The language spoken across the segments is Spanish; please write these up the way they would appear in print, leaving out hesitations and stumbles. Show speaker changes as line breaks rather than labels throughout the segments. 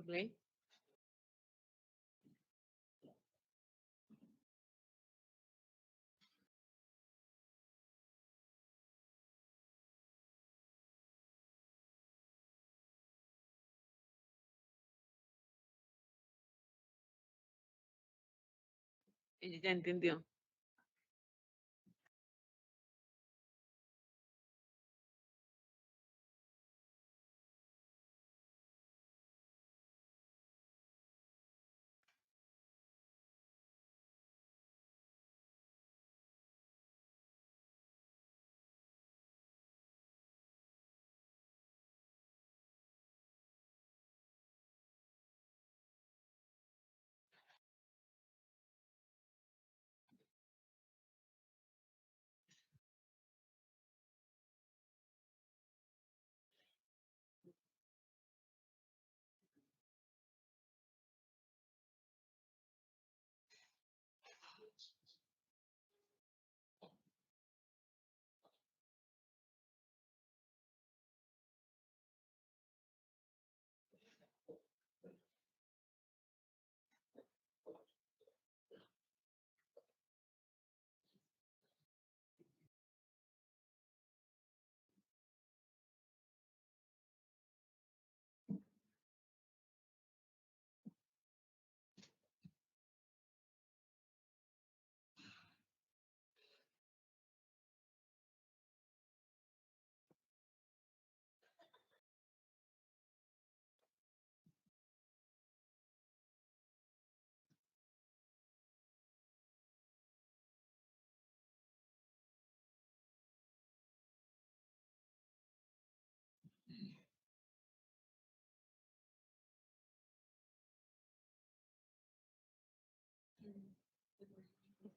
Rey. Ella ya entendió.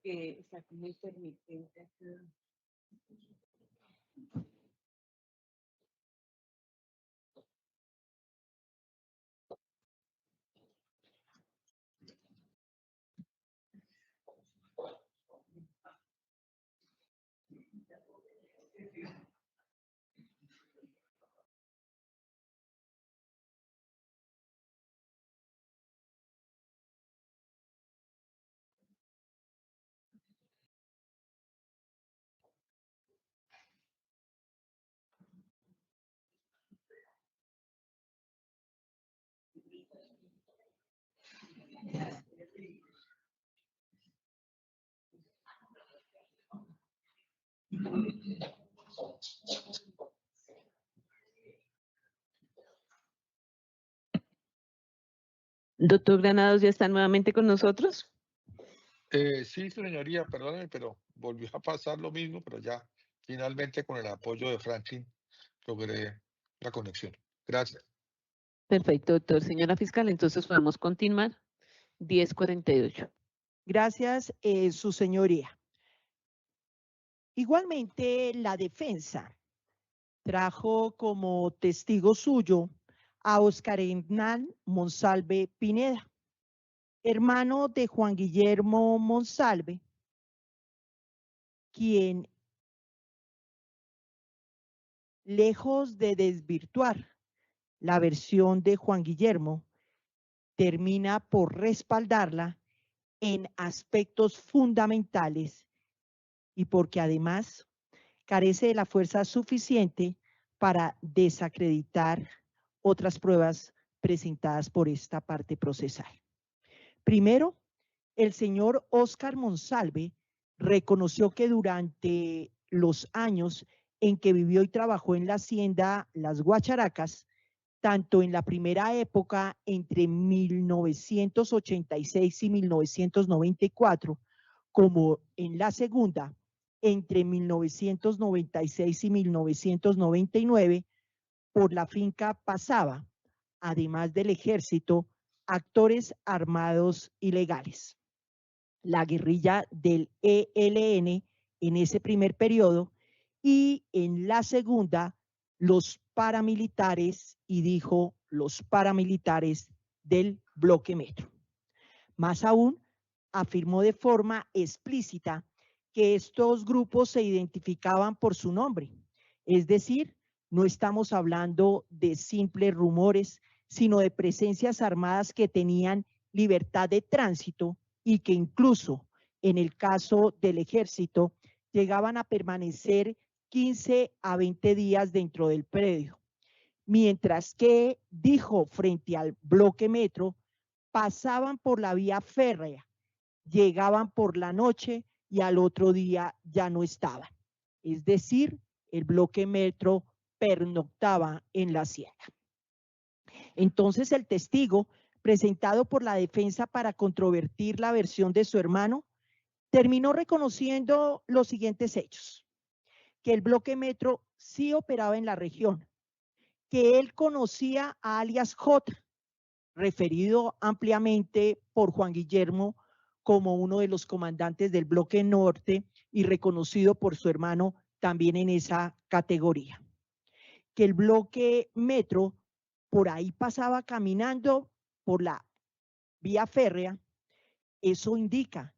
Que está como intermitente acá. Doctor Granados, ¿ya está nuevamente con nosotros?
Sí, señoría, perdóneme, pero volvió a pasar lo mismo, pero ya finalmente con el apoyo de Franklin logré la conexión. Gracias.
Perfecto, doctor. Señora fiscal, entonces podemos continuar. 10:48.
Gracias, su señoría. Igualmente, la defensa trajo como testigo suyo a Oscar Hernán Monsalve Pineda, hermano de Juan Guillermo Monsalve, quien, lejos de desvirtuar la versión de Juan Guillermo, termina por respaldarla en aspectos fundamentales y porque además carece de la fuerza suficiente para desacreditar otras pruebas presentadas por esta parte procesal. Primero, el señor Óscar Monsalve reconoció que durante los años en que vivió y trabajó en la hacienda Las Guacharacas, tanto en la primera época entre 1986 y 1994, como en la segunda entre 1996 y 1999, por la finca pasaba, además del ejército, actores armados ilegales. La guerrilla del ELN en ese primer periodo y en la segunda los paramilitares, y dijo los paramilitares del bloque Metro. Más aún, afirmó de forma explícita que estos grupos se identificaban por su nombre, es decir, no estamos hablando de simples rumores, sino de presencias armadas que tenían libertad de tránsito y que incluso en el caso del ejército llegaban a permanecer 15 a 20 días dentro del predio. Mientras que, dijo frente al bloque metro, pasaban por la vía férrea, llegaban por la noche y al otro día ya no estaban. Es decir, el bloque metro pernoctaba en la hacienda. Entonces el testigo, presentado por la defensa para controvertir la versión de su hermano, terminó reconociendo los siguientes hechos: que el bloque metro sí operaba en la región, que él conocía a alias J, referido ampliamente por Juan Guillermo como uno de los comandantes del bloque norte y reconocido por su hermano también en esa categoría. Que el bloque metro por ahí pasaba caminando por la vía férrea. Eso indica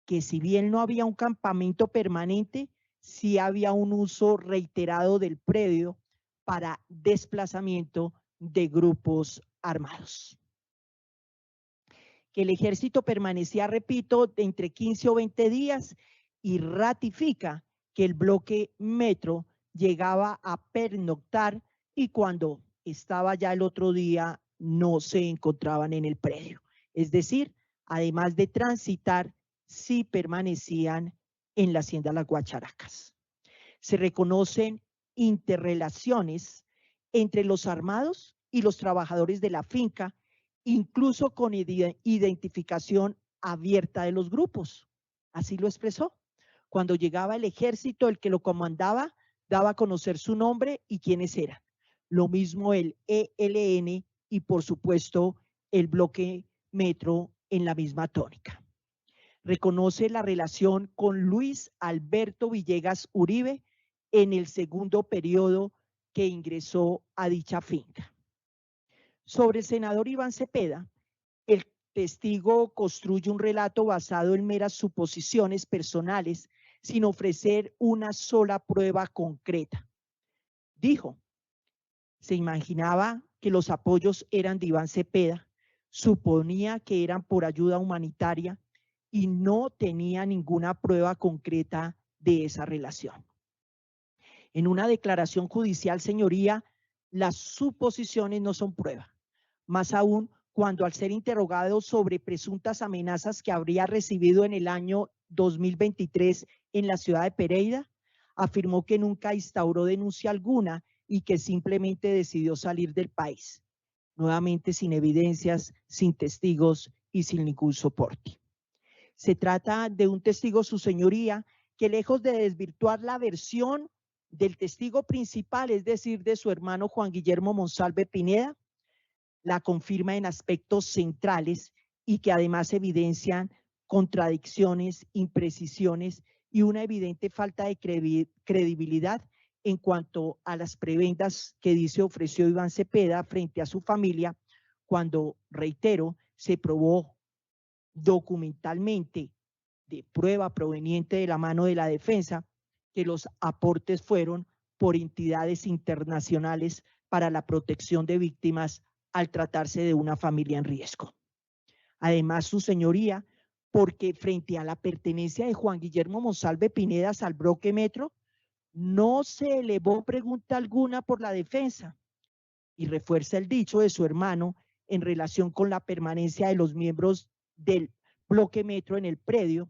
que si bien no había un campamento permanente, sí había un uso reiterado del predio para desplazamiento de grupos armados. Que el ejército permanecía, repito, de entre 15 o 20 días y ratifica que el bloque metro llegaba a pernoctar y cuando estaba ya el otro día no se encontraban en el predio. Es decir, además de transitar, sí permanecían en la hacienda Las Guacharacas. Se reconocen interrelaciones entre los armados y los trabajadores de la finca, incluso con identificación abierta de los grupos. Así lo expresó. Cuando llegaba el ejército, el que lo comandaba daba a conocer su nombre y quiénes eran. Lo mismo el ELN y, por supuesto, el bloque metro en la misma tónica. Reconoce la relación con Luis Alberto Villegas Uribe en el segundo periodo que ingresó a dicha finca. Sobre el senador Iván Cepeda, el testigo construye un relato basado en meras suposiciones personales sin ofrecer una sola prueba concreta. Dijo, se imaginaba que los apoyos eran de Iván Cepeda, suponía que eran por ayuda humanitaria y no tenía ninguna prueba concreta de esa relación. En una declaración judicial, señoría, las suposiciones no son prueba, más aún cuando al ser interrogado sobre presuntas amenazas que habría recibido en el año 2023 en la ciudad de Pereira, afirmó que nunca instauró denuncia alguna y que simplemente decidió salir del país, nuevamente sin evidencias, sin testigos y sin ningún soporte. Se trata de un testigo, su señoría, que lejos de desvirtuar la versión del testigo principal, es decir, de su hermano Juan Guillermo Monsalve Pineda, la confirma en aspectos centrales y que además evidencian contradicciones, imprecisiones y una evidente falta de credibilidad en cuanto a las prebendas que dice ofreció Iván Cepeda frente a su familia cuando, reitero, se probó documentalmente de prueba proveniente de la mano de la defensa que los aportes fueron por entidades internacionales para la protección de víctimas al tratarse de una familia en riesgo. Además, su señoría, porque frente a la pertenencia de Juan Guillermo Monsalve Pineda al bloque metro, no se elevó pregunta alguna por la defensa y refuerza el dicho de su hermano en relación con la permanencia de los miembros del bloque metro en el predio,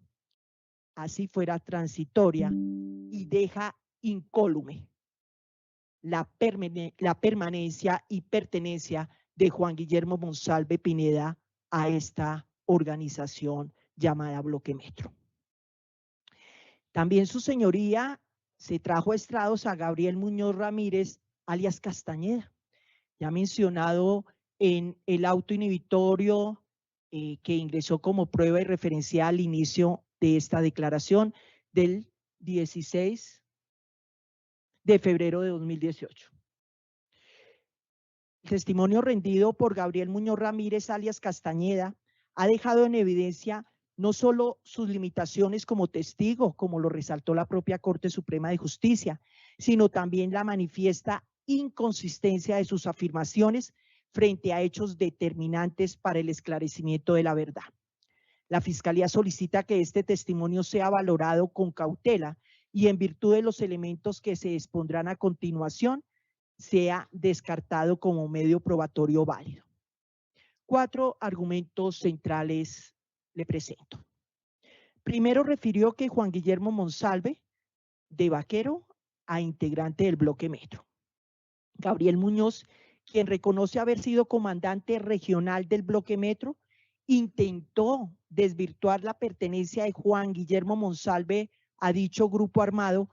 así fuera transitoria, y deja incólume la permanencia y pertenencia de Juan Guillermo Monsalve Pineda a esta organización llamada Bloque Metro. También su señoría se trajo a estrados a Gabriel Muñoz Ramírez, alias Castañeda, ya mencionado en el auto inhibitorio que ingresó como prueba y referencia al inicio de esta declaración del 16 de febrero de 2018. El testimonio rendido por Gabriel Muñoz Ramírez, alias Castañeda, ha dejado en evidencia no solo sus limitaciones como testigo, como lo resaltó la propia Corte Suprema de Justicia, sino también la manifiesta inconsistencia de sus afirmaciones frente a hechos determinantes para el esclarecimiento de la verdad. La Fiscalía solicita que este testimonio sea valorado con cautela y en virtud de los elementos que se expondrán a continuación, sea descartado como medio probatorio válido. 4 argumentos centrales le presento. Primero, refirió que Juan Guillermo Monsalve, de vaquero a integrante del bloque Metro. Gabriel Muñoz, quien reconoce haber sido comandante regional del bloque Metro, intentó desvirtuar la pertenencia de Juan Guillermo Monsalve a dicho grupo armado,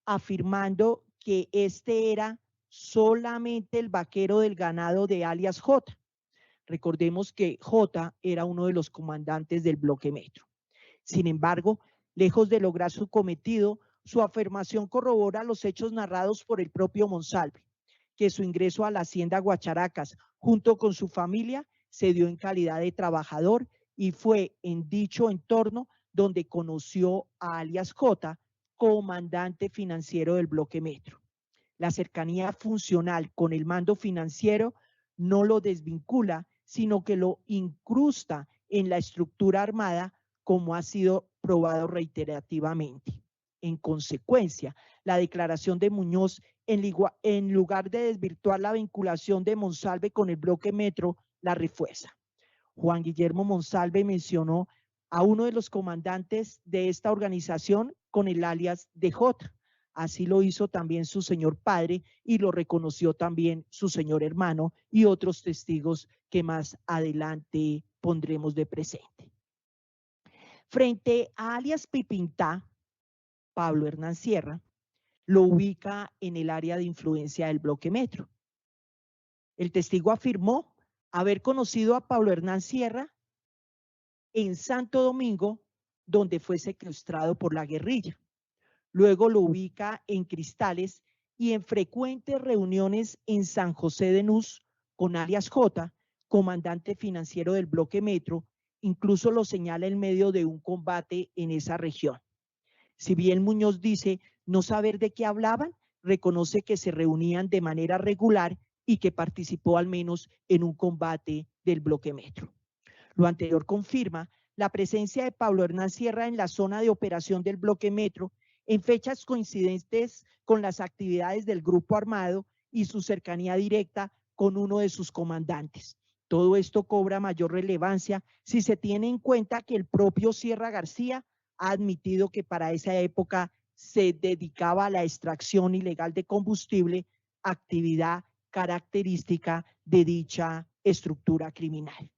afirmando que este era solamente el vaquero del ganado de alias J. Recordemos que J era uno de los comandantes del bloque Metro. Sin embargo, lejos de lograr su cometido, su afirmación corrobora los hechos narrados por el propio Monsalve, que su ingreso a la hacienda Guacharacas junto con su familia se dio en calidad de trabajador y fue en dicho entorno donde conoció a alias J, comandante financiero del bloque Metro. La cercanía funcional con el mando financiero no lo desvincula, sino que lo incrusta en la estructura armada, como ha sido probado reiterativamente. En consecuencia, la declaración de Muñoz, en lugar de desvirtuar la vinculación de Monsalve con el bloque Metro, la refuerza. Juan Guillermo Monsalve mencionó a uno de los comandantes de esta organización con el alias de J. Así lo hizo también su señor padre y lo reconoció también su señor hermano y otros testigos que más adelante pondremos de presente. Frente a alias Pipintá, Pablo Hernán Sierra lo ubica en el área de influencia del bloque Metro. El testigo afirmó haber conocido a Pablo Hernán Sierra en Santo Domingo, donde fue secuestrado por la guerrilla. Luego lo ubica en Cristales y en frecuentes reuniones en San José de Nuz con alias J, comandante financiero del bloque Metro, incluso lo señala en medio de un combate en esa región. Si bien Muñoz dice no saber de qué hablaban, reconoce que se reunían de manera regular y que participó al menos en un combate del bloque Metro. Lo anterior confirma la presencia de Pablo Hernán Sierra en la zona de operación del bloque Metro en fechas coincidentes con las actividades del grupo armado y su cercanía directa con uno de sus comandantes. Todo esto cobra mayor relevancia si se tiene en cuenta que el propio Sierra García ha admitido que para esa época se dedicaba a la extracción ilegal de combustible, actividad característica de dicha estructura criminal.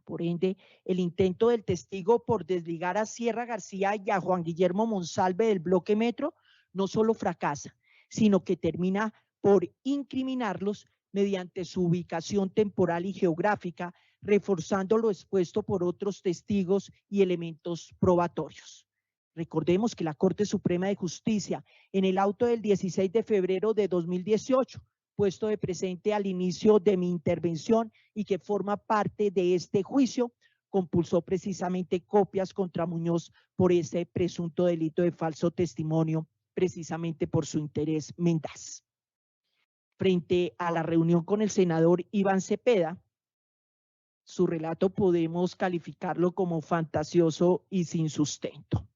Por ende, el intento del testigo por desligar a Sierra García y a Juan Guillermo Monsalve del bloque Metro no solo fracasa, sino que termina por incriminarlos mediante su ubicación temporal y geográfica, reforzando lo expuesto por otros testigos y elementos probatorios. Recordemos que la Corte Suprema de Justicia, en el auto del 16 de febrero de 2018, puesto de presente al inicio de mi intervención y que forma parte de este juicio, compulsó precisamente copias contra Muñoz por ese presunto delito de falso testimonio, precisamente por su interés mendaz. Frente a la reunión con el senador Iván Cepeda, su relato podemos calificarlo como fantasioso y sin sustento.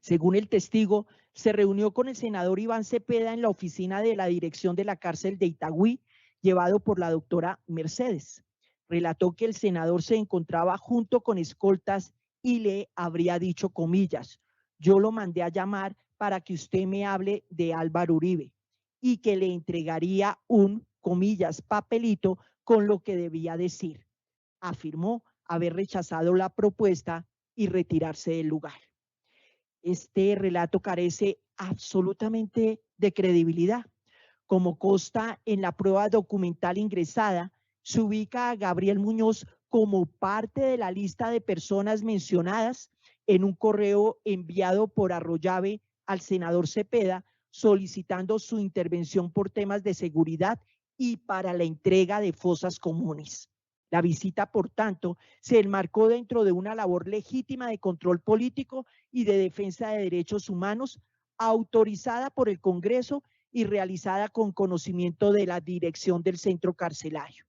Según el testigo, se reunió con el senador Iván Cepeda en la oficina de la dirección de la cárcel de Itagüí, llevado por la doctora Mercedes. Relató que el senador se encontraba junto con escoltas y le habría dicho, comillas, yo lo mandé a llamar para que usted me hable de Álvaro Uribe y que le entregaría un, comillas, papelito con lo que debía decir. Afirmó haber rechazado la propuesta y retirarse del lugar. Este relato carece absolutamente de credibilidad. Como consta en la prueba documental ingresada, se ubica a Gabriel Muñoz como parte de la lista de personas mencionadas en un correo enviado por Arroyave al senador Cepeda solicitando su intervención por temas de seguridad y para la entrega de fosas comunes. La visita, por tanto, se enmarcó dentro de una labor legítima de control político y de defensa de derechos humanos autorizada por el Congreso y realizada con conocimiento de la dirección del centro carcelario.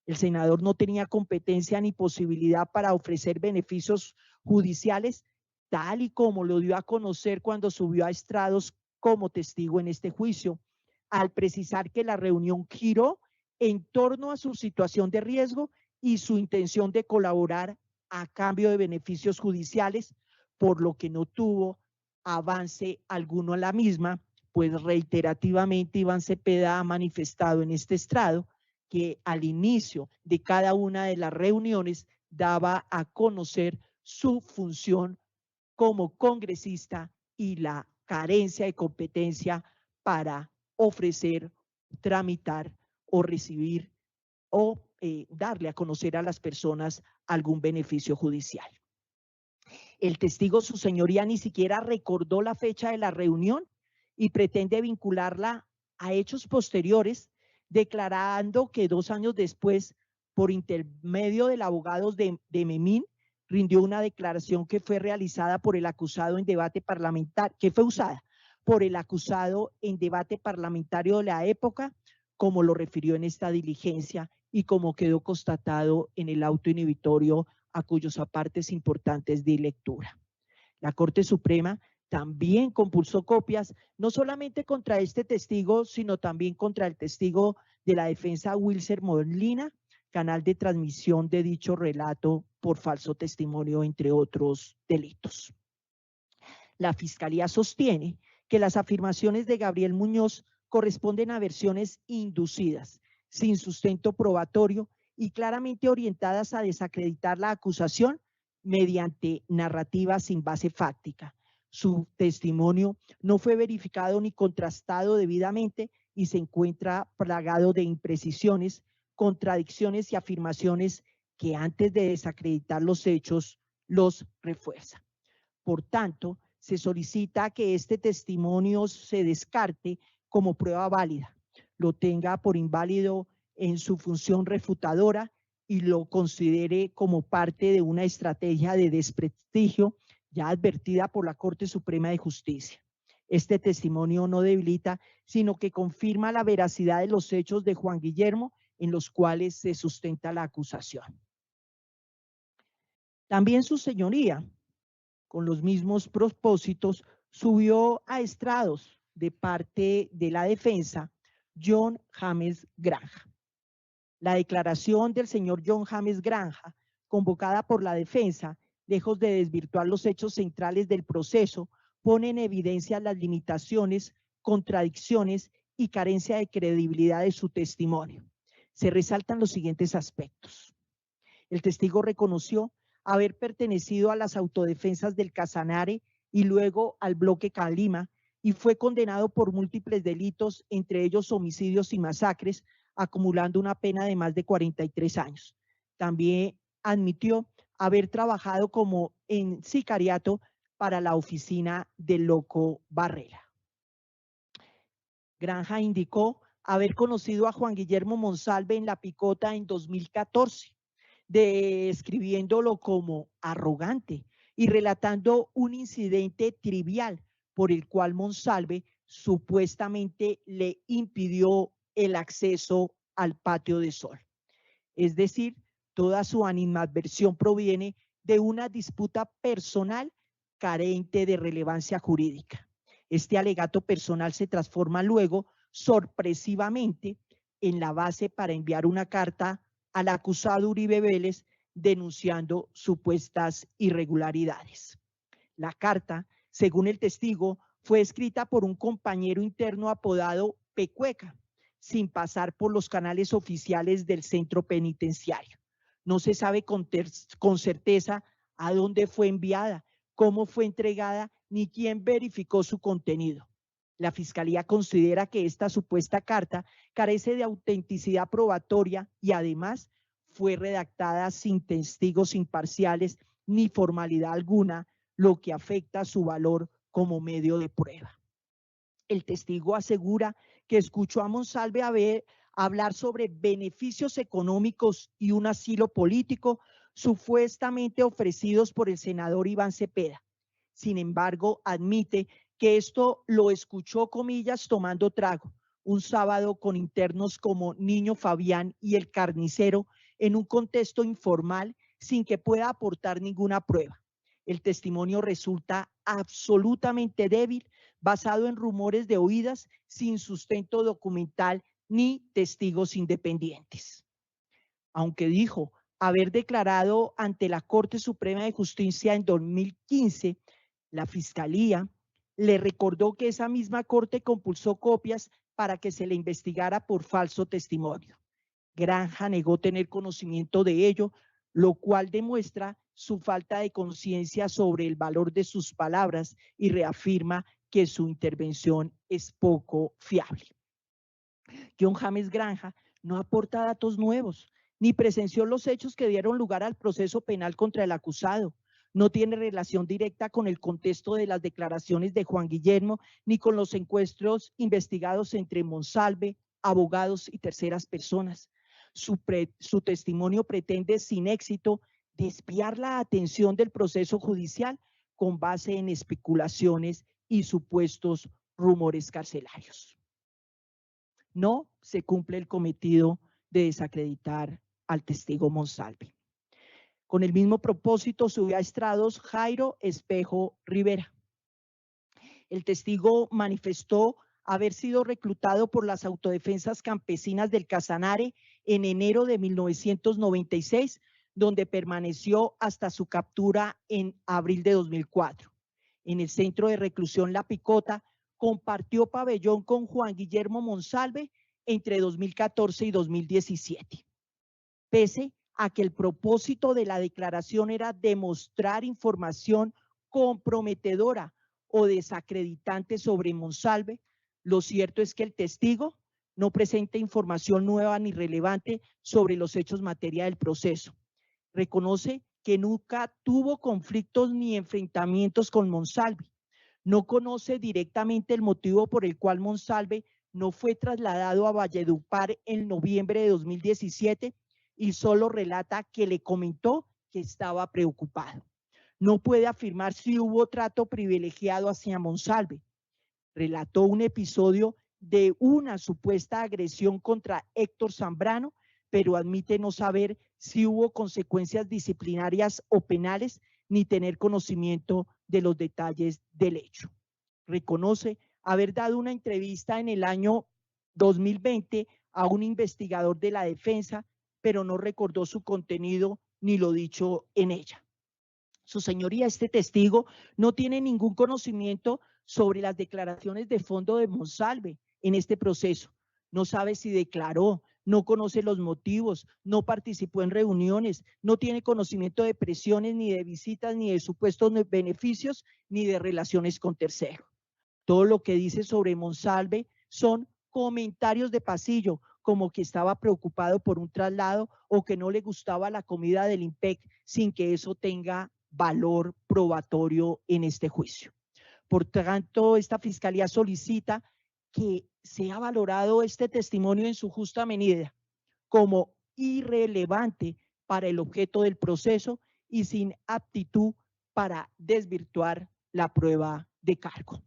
El senador no tenía competencia ni posibilidad para ofrecer beneficios judiciales, tal y como lo dio a conocer cuando subió a estrados como testigo en este juicio, al precisar que la reunión giró en torno a su situación de riesgo y su intención de colaborar a cambio de beneficios judiciales, por lo que no tuvo avance alguno en la misma, pues reiterativamente Iván Cepeda ha manifestado en este estrado que al inicio de cada una de las reuniones daba a conocer su función como congresista y la carencia de competencia para ofrecer, tramitar o recibir o darle a conocer a las personas algún beneficio judicial. El testigo, su señoría, ni siquiera recordó la fecha de la reunión y pretende vincularla a hechos posteriores, declarando que 2 años después, por intermedio del abogado de Memín, rindió una declaración que fue realizada por el acusado en debate parlamentario, que fue usada por el acusado en debate parlamentario de la época, como lo refirió en esta diligencia y como quedó constatado en el auto inhibitorio a cuyos apartes importantes di lectura. La Corte Suprema también compulsó copias, no solamente contra este testigo, sino también contra el testigo de la defensa Wilser Molina, canal de transmisión de dicho relato por falso testimonio, entre otros delitos. La Fiscalía sostiene que las afirmaciones de Gabriel Muñoz corresponden a versiones inducidas, sin sustento probatorio y claramente orientadas a desacreditar la acusación mediante narrativa sin base fáctica. Su testimonio no fue verificado ni contrastado debidamente y se encuentra plagado de imprecisiones, contradicciones y afirmaciones que antes de desacreditar los hechos los refuerzan. Por tanto, se solicita que este testimonio se descarte como prueba válida, lo tenga por inválido en su función refutadora y lo considere como parte de una estrategia de desprestigio ya advertida por la Corte Suprema de Justicia. Este testimonio no debilita, sino que confirma la veracidad de los hechos de Juan Guillermo en los cuales se sustenta la acusación. También su señoría, con los mismos propósitos, subió a estrados de parte de la defensa John James Granja. La declaración del señor John James Granja, convocada por la defensa, lejos de desvirtuar los hechos centrales del proceso, pone en evidencia las limitaciones, contradicciones y carencia de credibilidad de su testimonio. Se resaltan los siguientes aspectos. El testigo reconoció haber pertenecido a las autodefensas del Casanare y luego al bloque Calima y fue condenado por múltiples delitos, entre ellos homicidios y masacres, acumulando una pena de más de 43 años. También admitió haber trabajado como en sicariato para la oficina del Loco Barrera. Granja indicó haber conocido a Juan Guillermo Monsalve en La Picota en 2014, describiéndolo como arrogante y relatando un incidente trivial por el cual Monsalve supuestamente le impidió el acceso al patio de sol. Es decir, toda su animadversión proviene de una disputa personal carente de relevancia jurídica. Este alegato personal se transforma luego sorpresivamente en la base para enviar una carta al acusado Uribe Vélez denunciando supuestas irregularidades. La carta, según el testigo, fue escrita por un compañero interno apodado Pecueca, sin pasar por los canales oficiales del centro penitenciario. No se sabe con certeza a dónde fue enviada, cómo fue entregada, ni quién verificó su contenido. La Fiscalía considera que esta supuesta carta carece de autenticidad probatoria y además fue redactada sin testigos imparciales ni formalidad alguna, lo que afecta su valor como medio de prueba. El testigo asegura que escuchó a Monsalve hablar sobre beneficios económicos y un asilo político supuestamente ofrecidos por el senador Iván Cepeda. Sin embargo, admite que esto lo escuchó, comillas, tomando trago, un sábado con internos como Niño Fabián y el carnicero en un contexto informal sin que pueda aportar ninguna prueba. El testimonio resulta absolutamente débil, basado en rumores de oídas, sin sustento documental ni testigos independientes. Aunque dijo haber declarado ante la Corte Suprema de Justicia en 2015, la Fiscalía le recordó que esa misma Corte compulsó copias para que se le investigara por falso testimonio. Granja negó tener conocimiento de ello, lo cual demuestra su falta de conciencia sobre el valor de sus palabras y reafirma que su intervención es poco fiable. John James Granja no aporta datos nuevos, ni presenció los hechos que dieron lugar al proceso penal contra el acusado. No tiene relación directa con el contexto de las declaraciones de Juan Guillermo, ni con los encuentros investigados entre Monsalve, abogados y terceras personas. Su testimonio pretende, sin éxito, desviar la atención del proceso judicial con base en especulaciones y supuestos rumores carcelarios. No se cumple el cometido de desacreditar al testigo Monsalve. Con el mismo propósito subió a estrados Jairo Espejo Rivera. El testigo manifestó haber sido reclutado por las autodefensas campesinas del Casanare en enero de 1996, donde permaneció hasta su captura en abril de 2004. En el centro de reclusión La Picota, compartió pabellón con Juan Guillermo Monsalve entre 2014 y 2017. Pese a que el propósito de la declaración era demostrar información comprometedora o desacreditante sobre Monsalve, lo cierto es que el testigo no presenta información nueva ni relevante sobre los hechos materia del proceso. Reconoce que nunca tuvo conflictos ni enfrentamientos con Monsalve. No conoce directamente el motivo por el cual Monsalve no fue trasladado a Valledupar en noviembre de 2017 y solo relata que le comentó que estaba preocupado. No puede afirmar si hubo trato privilegiado hacia Monsalve. Relató un episodio de una supuesta agresión contra Héctor Zambrano, pero admite no saber si hubo consecuencias disciplinarias o penales ni tener conocimiento de los detalles del hecho. Reconoce haber dado una entrevista en el año 2020 a un investigador de la defensa, pero no recordó su contenido ni lo dicho en ella. Su señoría, este testigo no tiene ningún conocimiento sobre las declaraciones de fondo de Monsalve en este proceso. No sabe si declaró, no conoce los motivos, no participó en reuniones, no tiene conocimiento de presiones, ni de visitas, ni de supuestos beneficios, ni de relaciones con terceros. Todo lo que dice sobre Monsalve son comentarios de pasillo, como que estaba preocupado por un traslado o que no le gustaba la comida del IMPEC, sin que eso tenga valor probatorio en este juicio. Por tanto, esta fiscalía solicita que sea valorado este testimonio en su justa medida como irrelevante para el objeto del proceso y sin aptitud para desvirtuar la prueba de cargo.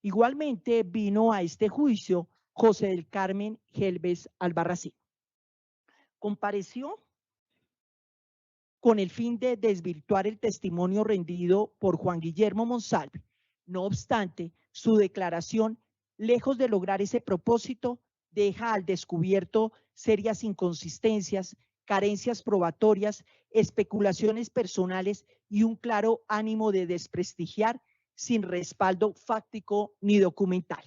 Igualmente vino a este juicio José del Carmen Gelbes Albarracín. Compareció con el fin de desvirtuar el testimonio rendido por Juan Guillermo Monsalve. No obstante, su declaración, lejos de lograr ese propósito, deja al descubierto serias inconsistencias, carencias probatorias, especulaciones personales y un claro ánimo de desprestigiar sin respaldo fáctico ni documental.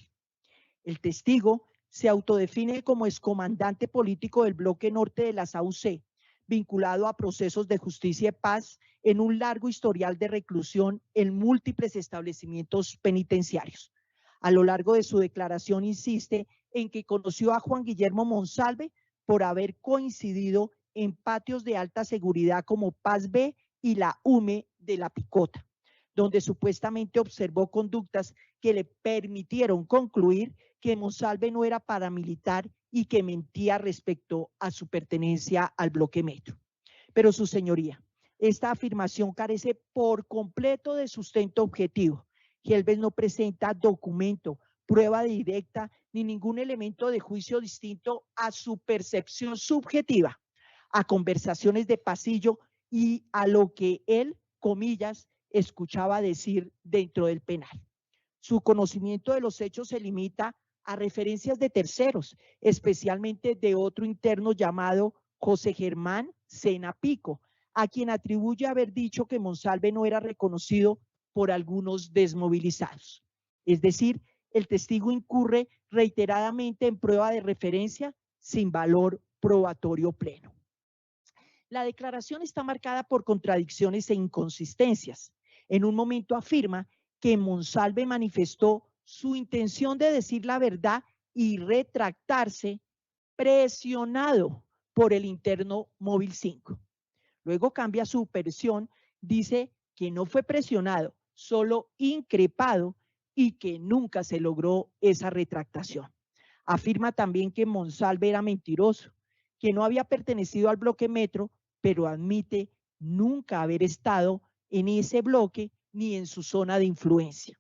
El testigo se autodefine como excomandante político del bloque norte de las AUC, vinculado a procesos de justicia y paz en un largo historial de reclusión en múltiples establecimientos penitenciarios. A lo largo de su declaración insiste en que conoció a Juan Guillermo Monsalve por haber coincidido en patios de alta seguridad como Paz B y la UME de La Picota, donde supuestamente observó conductas que le permitieron concluir que Monsalve no era paramilitar y que mentía respecto a su pertenencia al bloque Metro. Pero su señoría, esta afirmación carece por completo de sustento objetivo Helves no presenta documento, prueba directa ni ningún elemento de juicio distinto a su percepción subjetiva, a conversaciones de pasillo y a lo que él, comillas, escuchaba decir dentro del penal. Su conocimiento de los hechos se limita a referencias de terceros, especialmente de otro interno llamado José Germán Sena Pico, a quien atribuye haber dicho que Monsalve no era reconocido por algunos desmovilizados. Es decir, el testigo incurre reiteradamente en prueba de referencia sin valor probatorio pleno. La declaración está marcada por contradicciones e inconsistencias. En un momento afirma que Monsalve manifestó su intención de decir la verdad y retractarse presionado por el interno Móvil 5. Luego cambia su versión, dice que no fue presionado, solo increpado y que nunca se logró esa retractación. Afirma también que Monsalve era mentiroso, que no había pertenecido al bloque Metro, pero admite nunca haber estado en ese bloque ni en su zona de influencia.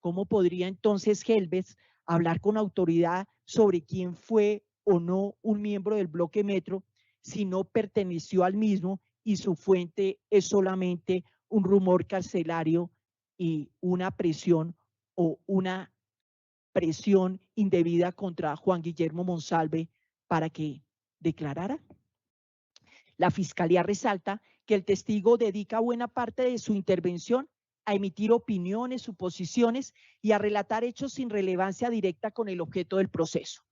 ¿Cómo podría entonces Helves hablar con autoridad sobre quién fue o no un miembro del bloque Metro si no perteneció al mismo y su fuente es solamente un rumor carcelario y una presión o una presión indebida contra Juan Guillermo Monsalve para que declarara? La Fiscalía resalta que el testigo dedica buena parte de su intervención a emitir opiniones, suposiciones y a relatar hechos sin relevancia directa con el objeto del proceso.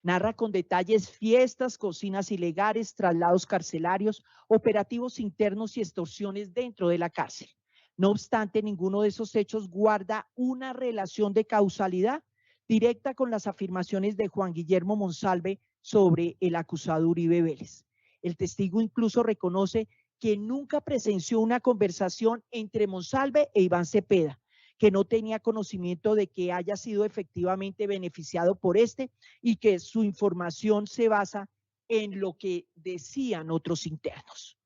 Narra con detalles fiestas, cocinas ilegales, traslados carcelarios, operativos internos y extorsiones dentro de la cárcel. No obstante, ninguno de esos hechos guarda una relación de causalidad directa con las afirmaciones de Juan Guillermo Monsalve sobre el acusado Uribe Vélez. El testigo incluso reconoce que nunca presenció una conversación entre Monsalve e Iván Cepeda, que no tenía conocimiento de que haya sido efectivamente beneficiado por este y que su información se basa en lo que decían otros internos.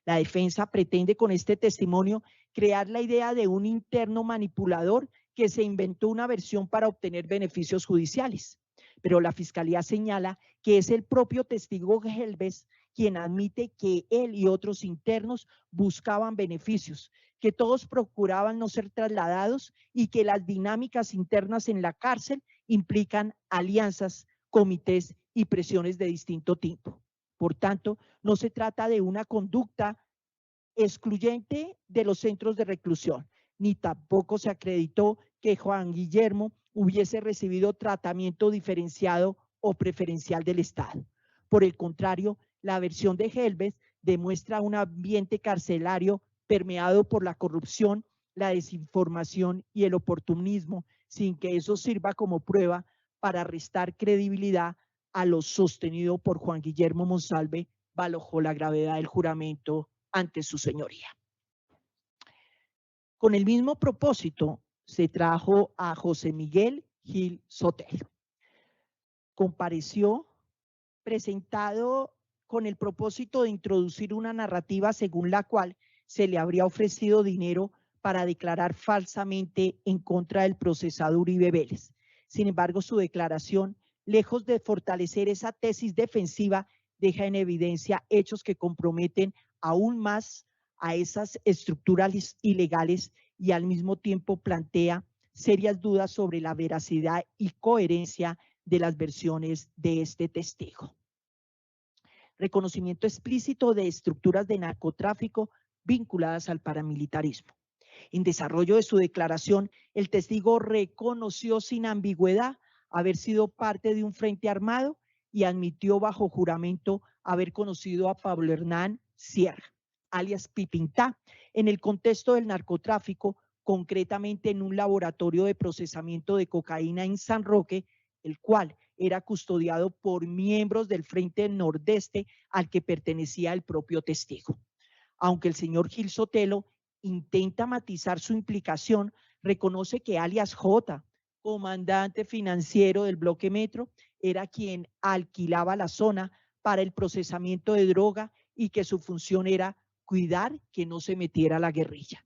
La defensa pretende con este testimonio crear la idea de un interno manipulador que se inventó una versión para obtener beneficios judiciales, pero la Fiscalía señala que es el propio testigo Helves quien admite que él y otros internos buscaban beneficios, que todos procuraban no ser trasladados y que las dinámicas internas en la cárcel implican alianzas, comités y presiones de distinto tipo. Por tanto, no se trata de una conducta excluyente de los centros de reclusión, ni tampoco se acreditó que Juan Guillermo hubiese recibido tratamiento diferenciado o preferencial del Estado. Por el contrario, la versión de Helves demuestra un ambiente carcelario permeado por la corrupción, la desinformación y el oportunismo, sin que eso sirva como prueba para restar credibilidad a lo sostenido por Juan Guillermo Monsalve bajo la gravedad del juramento ante su señoría. Con el mismo propósito se trajo a José Miguel Gil Sotelo. Compareció presentado con el propósito de introducir una narrativa según la cual se le habría ofrecido dinero para declarar falsamente en contra del procesado Uribe Vélez. Sin embargo, su declaración, lejos de fortalecer esa tesis defensiva, deja en evidencia hechos que comprometen aún más a esas estructuras ilegales y al mismo tiempo plantea serias dudas sobre la veracidad y coherencia de las versiones de este testigo. Reconocimiento explícito de estructuras de narcotráfico vinculadas al paramilitarismo. En desarrollo de su declaración, el testigo reconoció sin ambigüedad haber sido parte de un frente armado y admitió bajo juramento haber conocido a Pablo Hernán Sierra, alias Pipintá, en el contexto del narcotráfico, concretamente en un laboratorio de procesamiento de cocaína en San Roque, el cual era custodiado por miembros del Frente Nordeste al que pertenecía el propio testigo. Aunque el señor Gil Sotelo intenta matizar su implicación, reconoce que alias J, comandante financiero del bloque Metro, era quien alquilaba la zona para el procesamiento de droga y que su función era cuidar que no se metiera la guerrilla.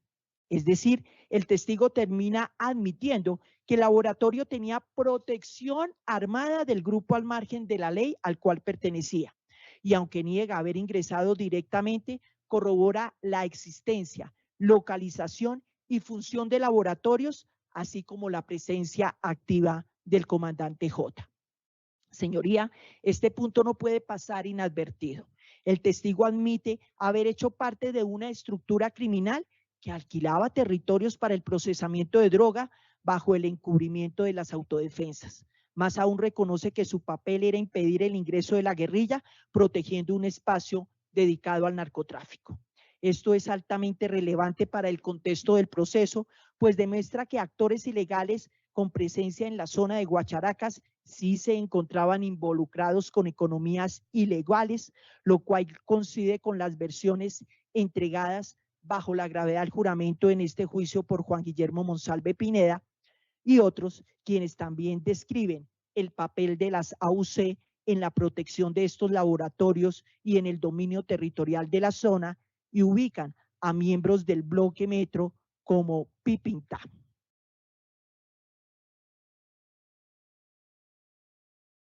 Es decir, el testigo termina admitiendo que el laboratorio tenía protección armada del grupo al margen de la ley al cual pertenecía. Y aunque niega haber ingresado directamente, corrobora la existencia, localización y función de laboratorios, así como la presencia activa del comandante J. Señoría, este punto no puede pasar inadvertido. El testigo admite haber hecho parte de una estructura criminal que alquilaba territorios para el procesamiento de droga bajo el encubrimiento de las autodefensas. Más aún reconoce que su papel era impedir el ingreso de la guerrilla, protegiendo un espacio dedicado al narcotráfico. Esto es altamente relevante para el contexto del proceso, pues demuestra que actores ilegales con presencia en la zona de Guacharacas sí se encontraban involucrados con economías ilegales, lo cual coincide con las versiones entregadas bajo la gravedad del juramento en este juicio por Juan Guillermo Monsalve Pineda y otros, quienes también describen el papel de las AUC en la protección de estos laboratorios y en el dominio territorial de la zona, y ubican a miembros del bloque Metro como Pipinta.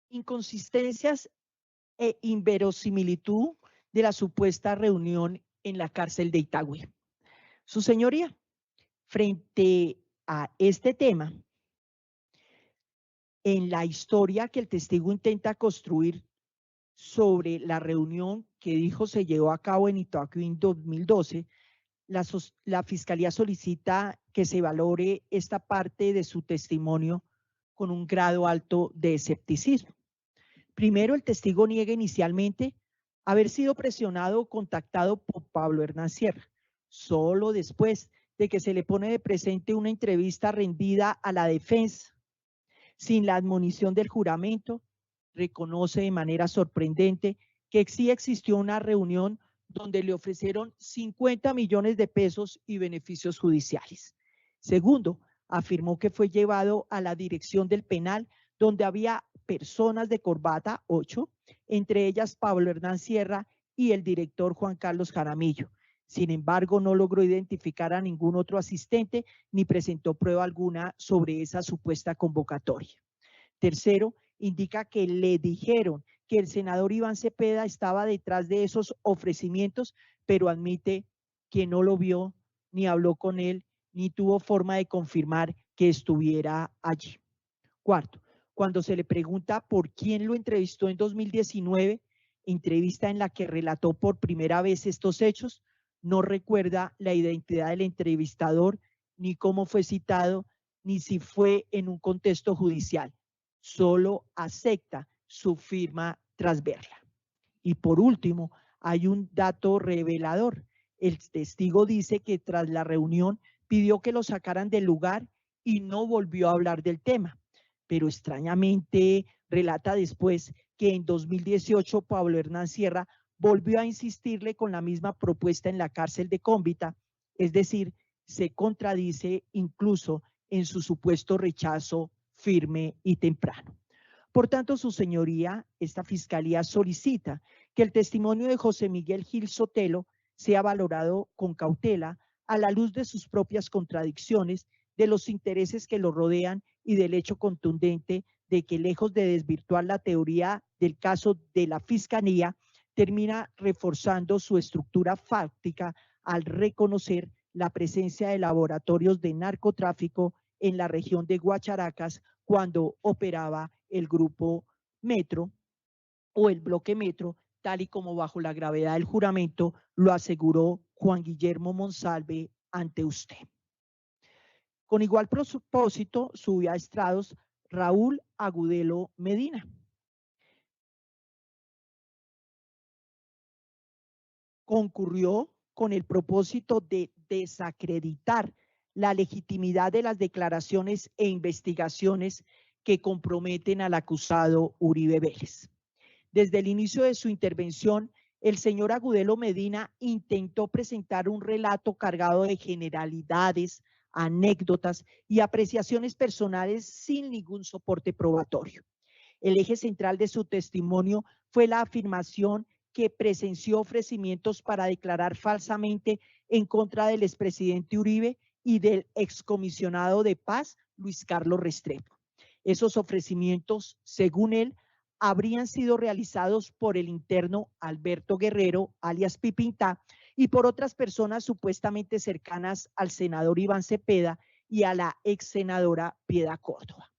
Inconsistencias e inverosimilitud de la supuesta reunión en la cárcel de Itagüí. Su señoría, frente a este tema, en la historia que el testigo intenta construir sobre la reunión que dijo se llevó a cabo en Itagüí en 2012, la Fiscalía solicita que se valore esta parte de su testimonio con un grado alto de escepticismo. Primero, el testigo niega inicialmente haber sido presionado o contactado por Pablo Hernán Sierra. Solo después de que se le pone de presente una entrevista rendida a la defensa, sin la admonición del juramento, reconoce de manera sorprendente que sí existió una reunión donde le ofrecieron 50 millones de pesos y beneficios judiciales. Segundo, afirmó que fue llevado a la dirección del penal donde había personas de corbata, 8, entre ellas Pablo Hernán Sierra y el director Juan Carlos Jaramillo. Sin embargo, no logró identificar a ningún otro asistente ni presentó prueba alguna sobre esa supuesta convocatoria. Tercero, indica que le dijeron que el senador Iván Cepeda estaba detrás de esos ofrecimientos, pero admite que no lo vio, ni habló con él, ni tuvo forma de confirmar que estuviera allí. Cuarto, cuando se le pregunta por quién lo entrevistó en 2019, entrevista en la que relató por primera vez estos hechos, no recuerda la identidad del entrevistador, ni cómo fue citado, ni si fue en un contexto judicial. Solo acepta su firma tras verla. Y por último, hay un dato revelador. El testigo dice que tras la reunión pidió que lo sacaran del lugar y no volvió a hablar del tema. Pero extrañamente relata después que en 2018 Pablo Hernán Sierra volvió a insistirle con la misma propuesta en la cárcel de Cómbita, es decir, se contradice incluso en su supuesto rechazo firme y temprano. Por tanto, su señoría, esta fiscalía solicita que el testimonio de José Miguel Gil Sotelo sea valorado con cautela a la luz de sus propias contradicciones, de los intereses que lo rodean y del hecho contundente de que, lejos de desvirtuar la teoría del caso de la fiscalía, termina reforzando su estructura fáctica al reconocer la presencia de laboratorios de narcotráfico en la región de Guacharacas cuando operaba el grupo Metro o el bloque Metro, tal y como bajo la gravedad del juramento lo aseguró Juan Guillermo Monsalve ante usted. Con igual propósito subió a estrados Raúl Agudelo Medina. Concurrió con el propósito de desacreditar la legitimidad de las declaraciones e investigaciones que comprometen al acusado Uribe Vélez. Desde el inicio de su intervención, el señor Agudelo Medina intentó presentar un relato cargado de generalidades, anécdotas y apreciaciones personales sin ningún soporte probatorio. El eje central de su testimonio fue la afirmación que presenció ofrecimientos para declarar falsamente en contra del expresidente Uribe y del excomisionado de paz, Luis Carlos Restrepo. Esos ofrecimientos, según él, habrían sido realizados por el interno Alberto Guerrero, alias Pipintá, y por otras personas supuestamente cercanas al senador Iván Cepeda y a la ex senadora Piedad Córdoba.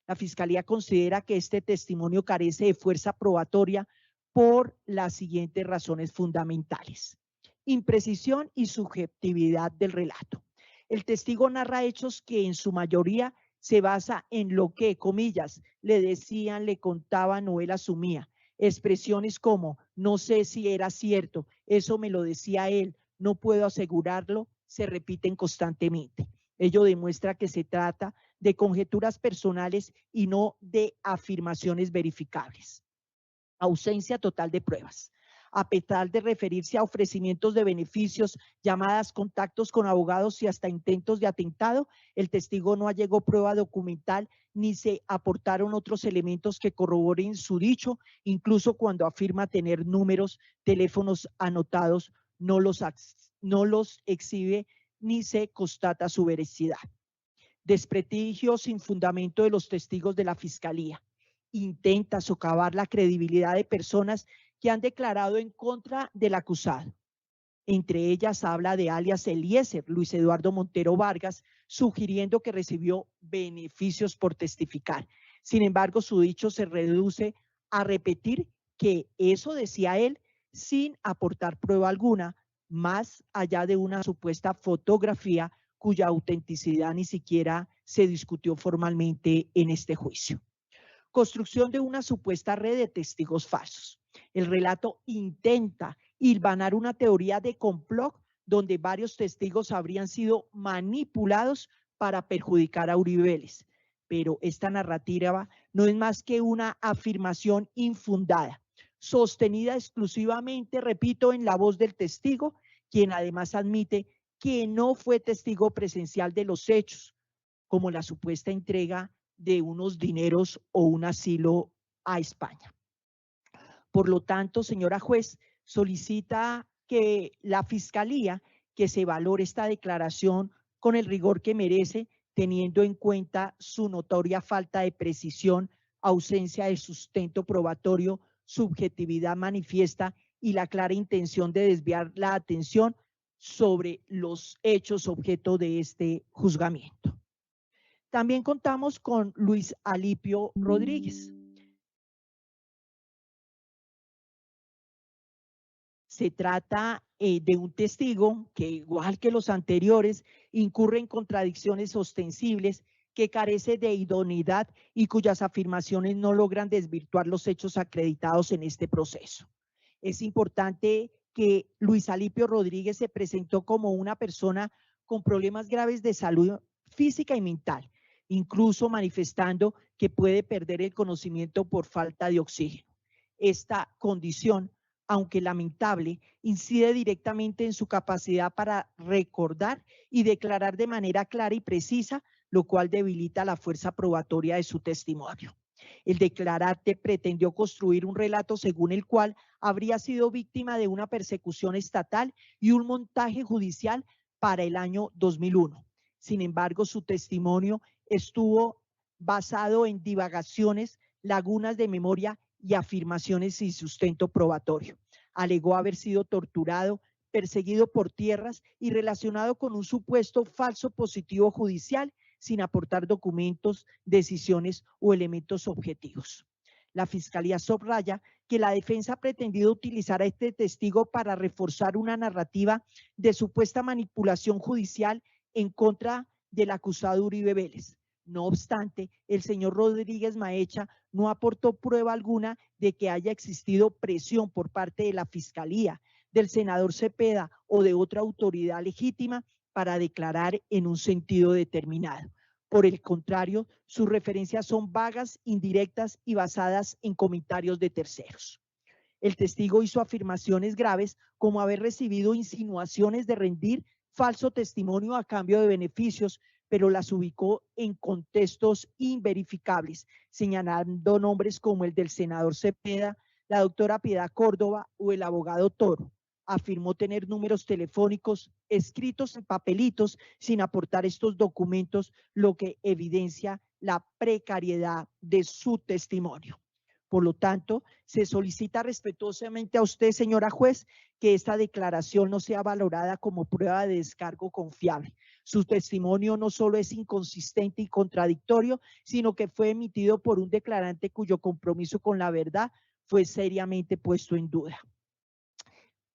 La Fiscalía considera que este testimonio carece de fuerza probatoria por las siguientes razones fundamentales: imprecisión y subjetividad del relato. El testigo narra hechos que en su mayoría se basa en lo que, comillas, le decían, le contaban o él asumía. Expresiones como, no sé si era cierto, eso me lo decía él, no puedo asegurarlo, se repiten constantemente. Ello demuestra que se trata de conjeturas personales y no de afirmaciones verificables. Ausencia total de pruebas. A pesar de referirse a ofrecimientos de beneficios, llamadas, contactos con abogados y hasta intentos de atentado, el testigo no allegó prueba documental ni se aportaron otros elementos que corroboren su dicho, incluso cuando afirma tener números, teléfonos anotados, no los exhibe ni se constata su veracidad. Desprestigio sin fundamento de los testigos de la Fiscalía. Intenta socavar la credibilidad de personas que han declarado en contra del acusado. Entre ellas habla de alias Eliezer, Luis Eduardo Montero Vargas, sugiriendo que recibió beneficios por testificar. Sin embargo, su dicho se reduce a repetir que eso decía él sin aportar prueba alguna, más allá de una supuesta fotografía cuya autenticidad ni siquiera se discutió formalmente en este juicio. Construcción de una supuesta red de testigos falsos. El relato intenta hilvanar una teoría de complot donde varios testigos habrían sido manipulados para perjudicar a Uribe Vélez. Pero esta narrativa no es más que una afirmación infundada, sostenida exclusivamente, repito, en la voz del testigo, quien además admite que no fue testigo presencial de los hechos, como la supuesta entrega de unos dineros o un asilo a España. Por lo tanto, señora juez, solicita que la Fiscalía que se valore esta declaración con el rigor que merece, teniendo en cuenta su notoria falta de precisión, ausencia de sustento probatorio, subjetividad manifiesta y la clara intención de desviar la atención sobre los hechos objeto de este juzgamiento. También contamos con Luis Alipio Rodríguez. Se trata de un testigo que, igual que los anteriores, incurre en contradicciones ostensibles, que carece de idoneidad y cuyas afirmaciones no logran desvirtuar los hechos acreditados en este proceso. Es importante que Luis Alipio Rodríguez se presentó como una persona con problemas graves de salud física y mental, incluso manifestando que puede perder el conocimiento por falta de oxígeno. Esta condición, aunque lamentable, incide directamente en su capacidad para recordar y declarar de manera clara y precisa, lo cual debilita la fuerza probatoria de su testimonio. El declarante pretendió construir un relato según el cual habría sido víctima de una persecución estatal y un montaje judicial para el año 2001. Sin embargo, su testimonio estuvo basado en divagaciones, lagunas de memoria y afirmaciones sin sustento probatorio. Alegó haber sido torturado, perseguido por tierras y relacionado con un supuesto falso positivo judicial sin aportar documentos, decisiones o elementos objetivos. La Fiscalía subraya que la defensa ha pretendido utilizar a este testigo para reforzar una narrativa de supuesta manipulación judicial en contra del acusado Uribe Vélez. No obstante, el señor Rodríguez Maecha no aportó prueba alguna de que haya existido presión por parte de la Fiscalía, del senador Cepeda o de otra autoridad legítima para declarar en un sentido determinado. Por el contrario, sus referencias son vagas, indirectas y basadas en comentarios de terceros. El testigo hizo afirmaciones graves como haber recibido insinuaciones de rendir falso testimonio a cambio de beneficios, pero las ubicó en contextos inverificables, señalando nombres como el del senador Cepeda, la doctora Piedad Córdoba o el abogado Toro. Afirmó tener números telefónicos escritos en papelitos sin aportar estos documentos, lo que evidencia la precariedad de su testimonio. Por lo tanto, se solicita respetuosamente a usted, señora juez, que esta declaración no sea valorada como prueba de descargo confiable. Su testimonio no solo es inconsistente y contradictorio, sino que fue emitido por un declarante cuyo compromiso con la verdad fue seriamente puesto en duda.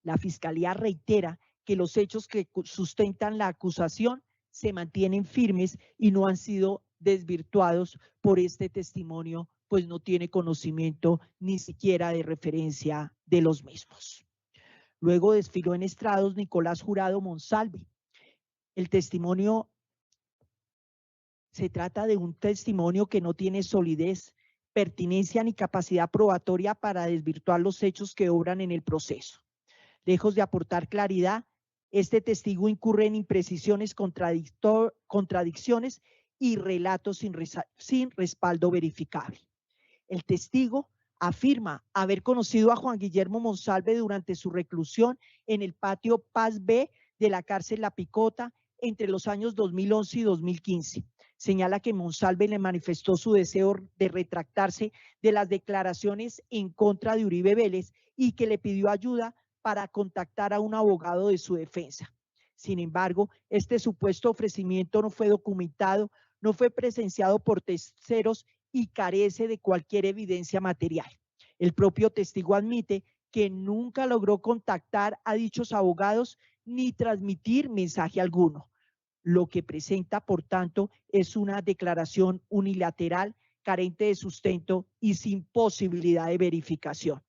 La Fiscalía reitera que los hechos que sustentan la acusación se mantienen firmes y no han sido desvirtuados por este testimonio, pues no tiene conocimiento ni siquiera de referencia de los mismos. Luego desfiló en estrados Nicolás Jurado Monsalve. El testimonio se trata de un testimonio que no tiene solidez, pertinencia ni capacidad probatoria para desvirtuar los hechos que obran en el proceso. Lejos de aportar claridad, este testigo incurre en imprecisiones, contradicciones y relatos sin respaldo verificable. El testigo afirma haber conocido a Juan Guillermo Monsalve durante su reclusión en el patio Paz B de la cárcel La Picota entre los años 2011 y 2015. Señala que Monsalve le manifestó su deseo de retractarse de las declaraciones en contra de Uribe Vélez y que le pidió ayuda para contactar a un abogado de su defensa. Sin embargo, este supuesto ofrecimiento no fue documentado, no fue presenciado por terceros y carece de cualquier evidencia material. El propio testigo admite que nunca logró contactar a dichos abogados ni transmitir mensaje alguno. Lo que presenta, por tanto, es una declaración unilateral, carente de sustento y sin posibilidad de verificación.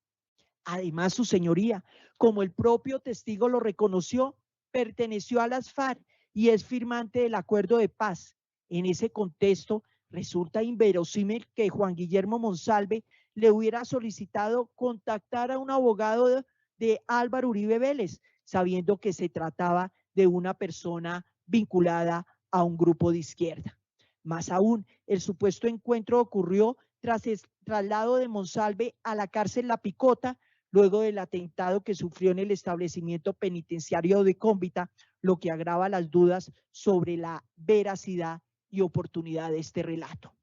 Además, su señoría, como el propio testigo lo reconoció, perteneció a las FARC y es firmante del acuerdo de paz. En ese contexto, resulta inverosímil que Juan Guillermo Monsalve le hubiera solicitado contactar a un abogado de Álvaro Uribe Vélez, sabiendo que se trataba de una persona vinculada a un grupo de izquierda. Más aún, el supuesto encuentro ocurrió tras el traslado de Monsalve a la cárcel La Picota, luego del atentado que sufrió en el establecimiento penitenciario de Cómbita, lo que agrava las dudas sobre la veracidad y oportunidad de este relato.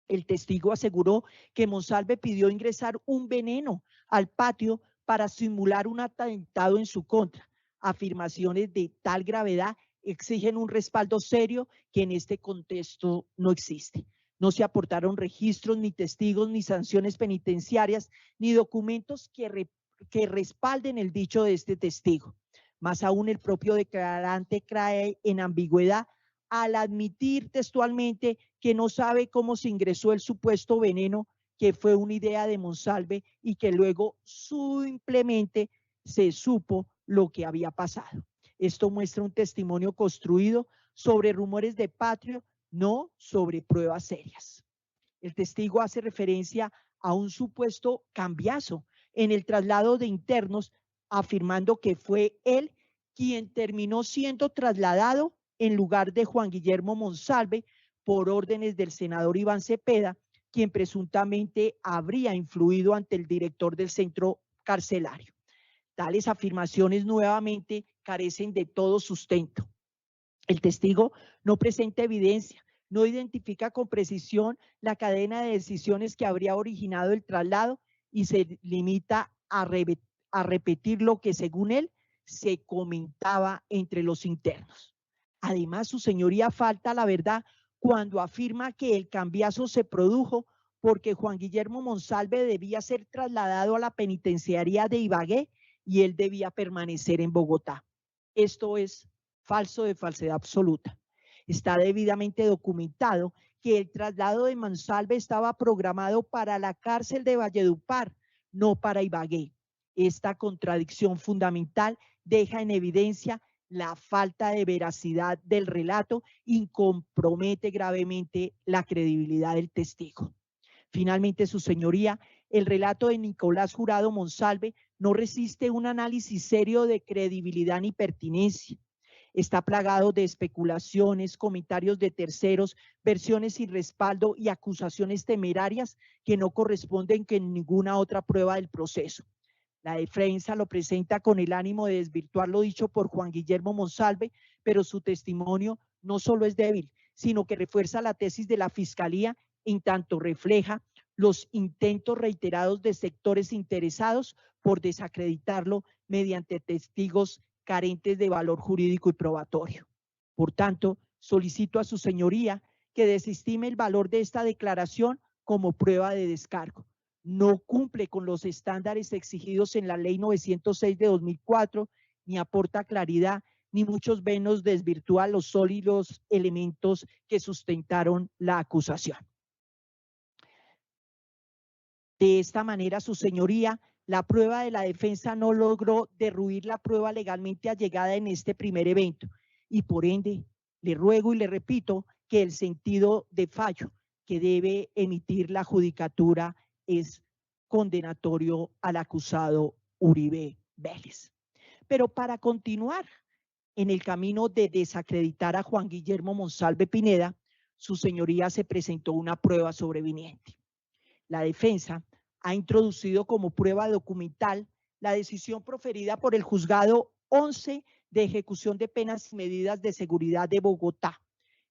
El testigo aseguró que Monsalve pidió ingresar un veneno al patio para simular un atentado en su contra. Afirmaciones de tal gravedad exigen un respaldo serio que en este contexto no existe. No se aportaron registros, ni testigos, ni sanciones penitenciarias, ni documentos que respalden el dicho de este testigo. Más aún, el propio declarante cae en ambigüedad al admitir textualmente que no sabe cómo se ingresó el supuesto veneno, que fue una idea de Monsalve y que luego simplemente se supo lo que había pasado. Esto muestra un testimonio construido sobre rumores de patrio, no sobre pruebas serias. El testigo hace referencia a un supuesto cambiazo en el traslado de internos, afirmando que fue él quien terminó siendo trasladado en lugar de Juan Guillermo Monsalve por órdenes del senador Iván Cepeda, quien presuntamente habría influido ante el director del centro carcelario. Tales afirmaciones nuevamente carecen de todo sustento. El testigo no presenta evidencia, no identifica con precisión la cadena de decisiones que habría originado el traslado y se limita a repetir lo que, según él, se comentaba entre los internos. Además, su señoría falta la verdad cuando afirma que el cambiazo se produjo porque Juan Guillermo Monsalve debía ser trasladado a la penitenciaría de Ibagué y él debía permanecer en Bogotá. Esto es falso de falsedad absoluta. Está debidamente documentado que el traslado de Monsalve estaba programado para la cárcel de Valledupar, no para Ibagué. Esta contradicción fundamental deja en evidencia la falta de veracidad del relato y compromete gravemente la credibilidad del testigo. Finalmente, su señoría, el relato de Nicolás Jurado Monsalve no resiste un análisis serio de credibilidad ni pertinencia. Está plagado de especulaciones, comentarios de terceros, versiones sin respaldo y acusaciones temerarias que no corresponden con ninguna otra prueba del proceso. La defensa lo presenta con el ánimo de desvirtuar lo dicho por Juan Guillermo Monsalve, pero su testimonio no solo es débil, sino que refuerza la tesis de la Fiscalía en tanto refleja los intentos reiterados de sectores interesados por desacreditarlo mediante testigos carentes de valor jurídico y probatorio. Por tanto, solicito a su señoría que desestime el valor de esta declaración como prueba de descargo. No cumple con los estándares exigidos en la Ley 906 de 2004, ni aporta claridad, ni muchos menos desvirtúa los sólidos elementos que sustentaron la acusación. De esta manera, su señoría, la prueba de la defensa no logró derruir la prueba legalmente allegada en este primer evento y por ende le ruego y le repito que el sentido de fallo que debe emitir la judicatura es condenatorio al acusado Uribe Vélez. Pero para continuar en el camino de desacreditar a Juan Guillermo Monsalve Pineda, su señoría se presentó una prueba sobreviniente. La defensa ha introducido como prueba documental la decisión proferida por el Juzgado 11 de Ejecución de Penas y Medidas de Seguridad de Bogotá,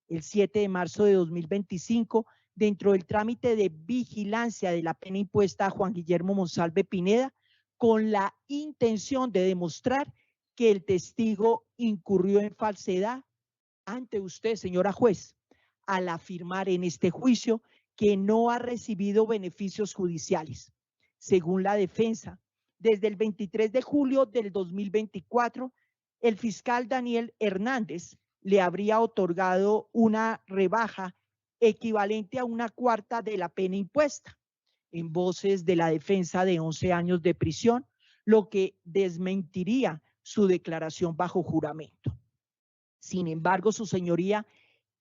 el 7 de marzo de 2025, dentro del trámite de vigilancia de la pena impuesta a Juan Guillermo Monsalve Pineda, con la intención de demostrar que el testigo incurrió en falsedad ante usted, señora juez, al afirmar en este juicio que no ha recibido beneficios judiciales. Según la defensa, desde el 23 de julio del 2024, el fiscal Daniel Hernández le habría otorgado una rebaja equivalente a una cuarta de la pena impuesta, en voces de la defensa de 11 años de prisión, lo que desmentiría su declaración bajo juramento. Sin embargo, su señoría,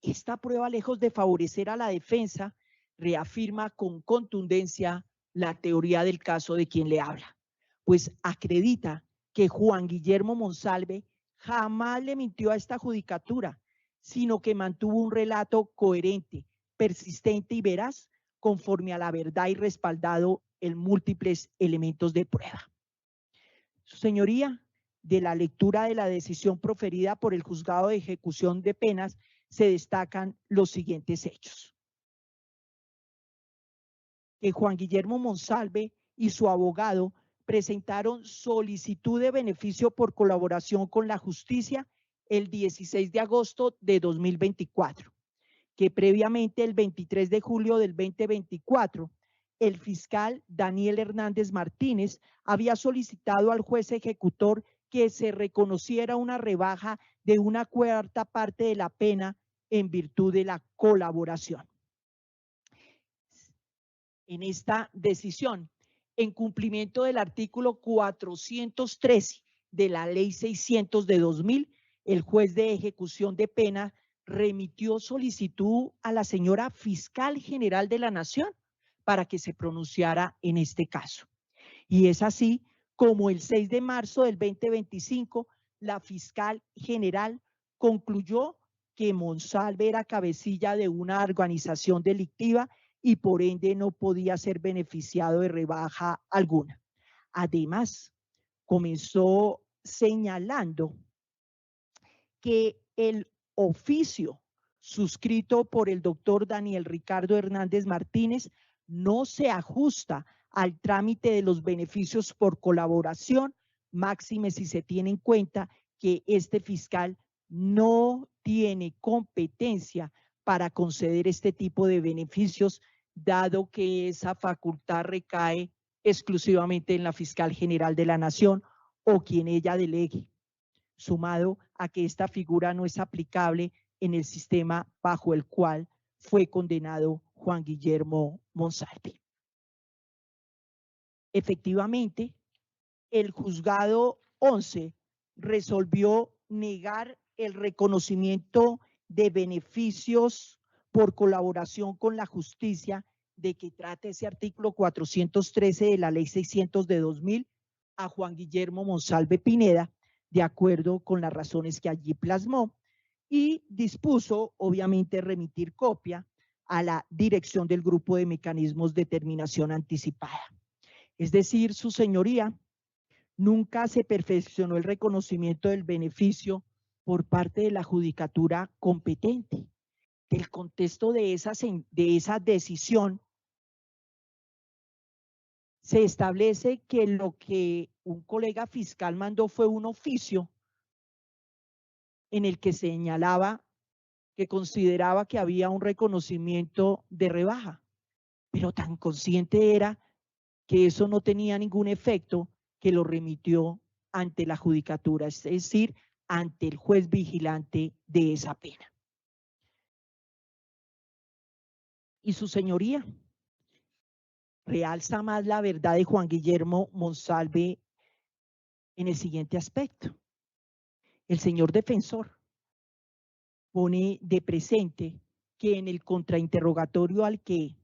esta prueba, lejos de favorecer a la defensa, reafirma con contundencia la teoría del caso de quien le habla, pues acredita que Juan Guillermo Monsalve jamás le mintió a esta judicatura, sino que mantuvo un relato coherente, persistente y veraz, conforme a la verdad y respaldado en múltiples elementos de prueba. Su señoría, de la lectura de la decisión proferida por el Juzgado de Ejecución de Penas, se destacan los siguientes hechos. Que Juan Guillermo Monsalve y su abogado presentaron solicitud de beneficio por colaboración con la justicia el 16 de agosto de 2024, que previamente el 23 de julio del 2024, el fiscal Daniel Hernández Martínez había solicitado al juez ejecutor que se reconociera una rebaja de una cuarta parte de la pena en virtud de la colaboración. En esta decisión, en cumplimiento del artículo 413 de la Ley 600 de 2000, el juez de ejecución de pena remitió solicitud a la señora Fiscal General de la Nación para que se pronunciara en este caso. Y es así como el 6 de marzo del 2025, la Fiscal General concluyó que Monsalve era cabecilla de una organización delictiva y por ende no podía ser beneficiado de rebaja alguna. Además, comenzó señalando que el oficio suscrito por el doctor Daniel Ricardo Hernández Martínez no se ajusta al trámite de los beneficios por colaboración, máxime si se tiene en cuenta que este fiscal no tiene competencia para conceder este tipo de beneficios, dado que esa facultad recae exclusivamente en la Fiscal General de la Nación o quien ella delegue, sumado a que esta figura no es aplicable en el sistema bajo el cual fue condenado Juan Guillermo Monsalve. Efectivamente, el Juzgado 11 resolvió negar el reconocimiento de beneficios por colaboración con la justicia de que trata ese artículo 413 de la Ley 600 de 2000 a Juan Guillermo Monsalve Pineda, de acuerdo con las razones que allí plasmó, y dispuso, obviamente, remitir copia a la dirección del Grupo de Mecanismos de Terminación Anticipada. Es decir, su señoría, Nunca se perfeccionó el reconocimiento del beneficio por parte de la judicatura competente. Del contexto de esa decisión, se establece que lo que un colega fiscal mandó fue un oficio en el que señalaba que consideraba que había un reconocimiento de rebaja, pero tan consciente era que eso no tenía ningún efecto que lo remitió ante la judicatura, es decir, ante el juez vigilante de esa pena. Y su señoría realza más la verdad de Juan Guillermo Monsalve en el siguiente aspecto. El señor defensor pone de presente que en el contrainterrogatorio al que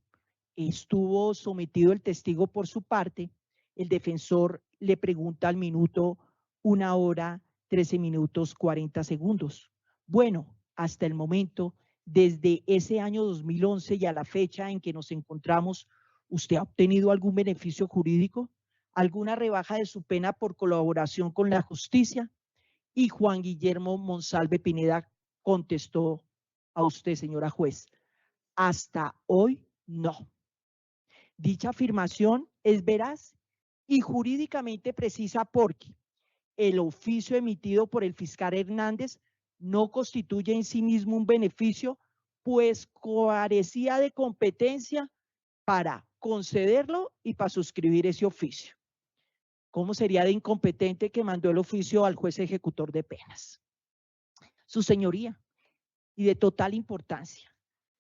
estuvo sometido el testigo por su parte, el defensor le pregunta al minuto 1 hora, 13 minutos, 40 segundos. Bueno, hasta el momento, desde ese año 2011 y a la fecha en que nos encontramos, ¿usted ha obtenido algún beneficio jurídico? ¿Alguna rebaja de su pena por colaboración con la justicia? Y Juan Guillermo Monsalve Pineda contestó a usted, señora juez, hasta hoy no. Dicha afirmación es veraz y jurídicamente precisa porque el oficio emitido por el fiscal Hernández no constituye en sí mismo un beneficio, pues carecía de competencia para concederlo y para suscribir ese oficio. ¿Cómo sería de incompetente que mandó el oficio al juez ejecutor de penas? Su señoría, y de total importancia,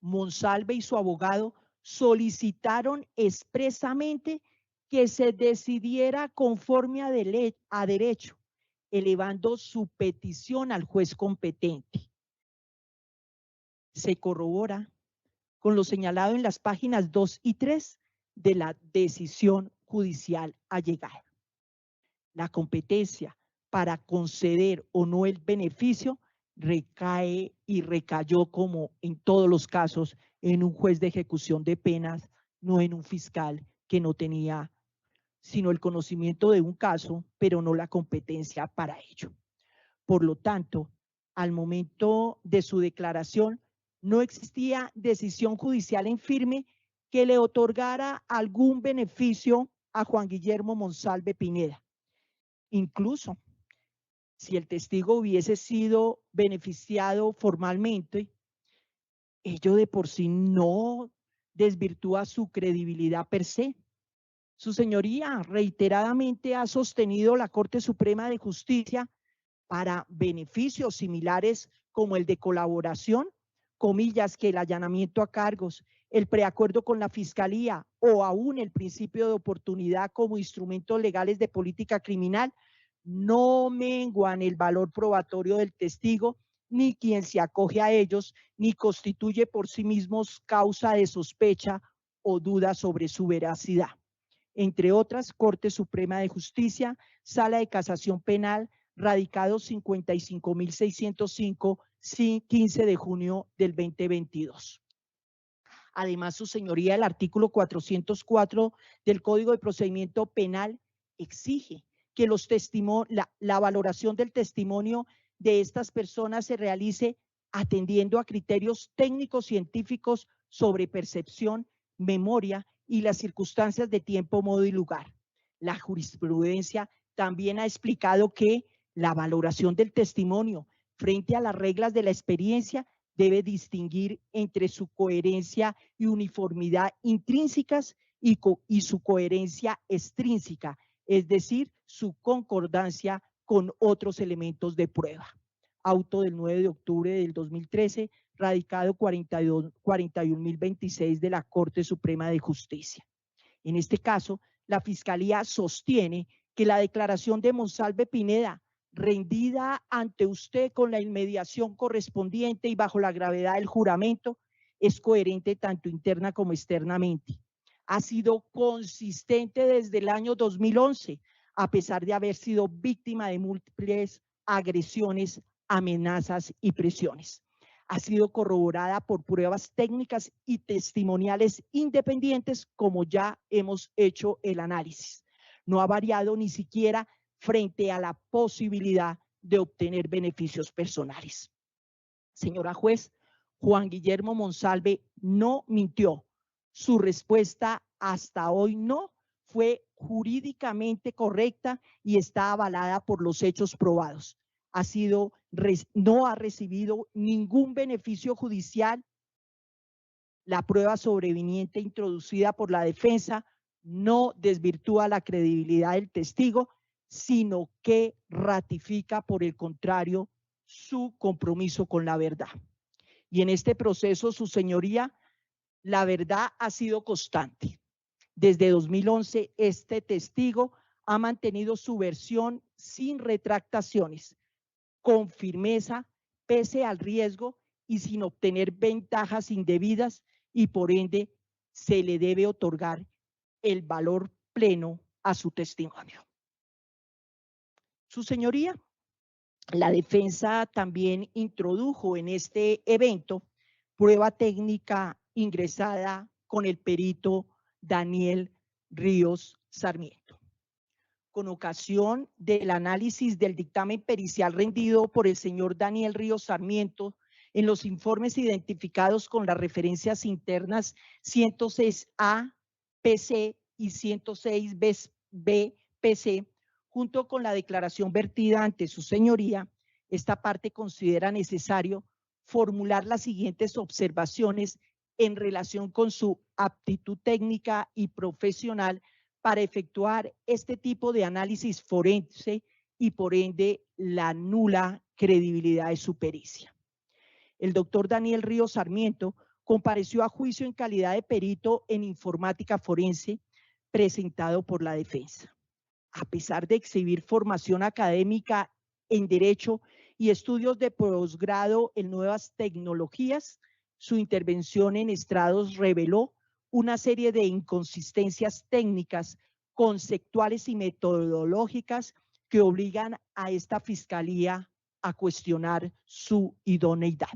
Monsalve y su abogado solicitaron expresamente que se decidiera conforme a derecho, elevando su petición al juez competente. Se corrobora con lo señalado en las páginas 2 y 3 de la decisión judicial allegada. La competencia para conceder o no el beneficio recae y recayó, como en todos los casos, en un juez de ejecución de penas, no en un fiscal que no tenía sino el conocimiento de un caso, pero no la competencia para ello. Por lo tanto, al momento de su declaración, no existía decisión judicial en firme que le otorgara algún beneficio a Juan Guillermo Monsalve Pineda. Incluso, si el testigo hubiese sido beneficiado formalmente, ello de por sí no desvirtúa su credibilidad per se. Su señoría reiteradamente ha sostenido la Corte Suprema de Justicia para beneficios similares como el de colaboración, comillas, que el allanamiento a cargos, el preacuerdo con la Fiscalía o aún el principio de oportunidad como instrumentos legales de política criminal, no menguan el valor probatorio del testigo ni quien se acoge a ellos, ni constituye por sí mismos causa de sospecha o duda sobre su veracidad. Entre otras, Corte Suprema de Justicia, Sala de Casación Penal, radicado 55.605, 15 de junio del 2022. Además, su señoría, el artículo 404 del Código de Procedimiento Penal exige que la valoración del testimonio de estas personas se realice atendiendo a criterios técnicos científicos sobre percepción, memoria y las circunstancias de tiempo, modo y lugar. La jurisprudencia también ha explicado que la valoración del testimonio frente a las reglas de la experiencia debe distinguir entre su coherencia y uniformidad intrínsecas y su coherencia extrínseca, es decir, su concordancia con otros elementos de prueba. Auto del 9 de octubre del 2013, radicado 41.026 de la Corte Suprema de Justicia. En este caso, la Fiscalía sostiene que la declaración de Monsalve Pineda, rendida ante usted con la inmediación correspondiente y bajo la gravedad del juramento, es coherente tanto interna como externamente. Ha sido consistente desde el año 2011, a pesar de haber sido víctima de múltiples agresiones, amenazas y presiones. Ha sido corroborada por pruebas técnicas y testimoniales independientes, como ya hemos hecho el análisis. No ha variado ni siquiera frente a la posibilidad de obtener beneficios personales. Señora juez, Juan Guillermo Monsalve no mintió. Su respuesta hasta hoy no fue jurídicamente correcta y está avalada por los hechos probados. No ha recibido ningún beneficio judicial. La prueba sobreviniente introducida por la defensa no desvirtúa la credibilidad del testigo, sino que ratifica, por el contrario, su compromiso con la verdad. Y en este proceso, su señoría, la verdad ha sido constante. Desde 2011, este testigo ha mantenido su versión sin retractaciones, con firmeza, pese al riesgo y sin obtener ventajas indebidas, y por ende se le debe otorgar el valor pleno a su testimonio. Su señoría, la defensa también introdujo en este evento prueba técnica ingresada con el perito Daniel Ríos Sarmiento. Con ocasión del análisis del dictamen pericial rendido por el señor Daniel Ríos Sarmiento en los informes identificados con las referencias internas 106A PC y 106B PC, junto con la declaración vertida ante su señoría, esta parte considera necesario formular las siguientes observaciones en relación con su aptitud técnica y profesional para efectuar este tipo de análisis forense y por ende la nula credibilidad de su pericia. El doctor Daniel Ríos Sarmiento compareció a juicio en calidad de perito en informática forense presentado por la defensa. A pesar de exhibir formación académica en Derecho y estudios de posgrado en nuevas tecnologías, su intervención en estrados reveló una serie de inconsistencias técnicas, conceptuales y metodológicas que obligan a esta fiscalía a cuestionar su idoneidad.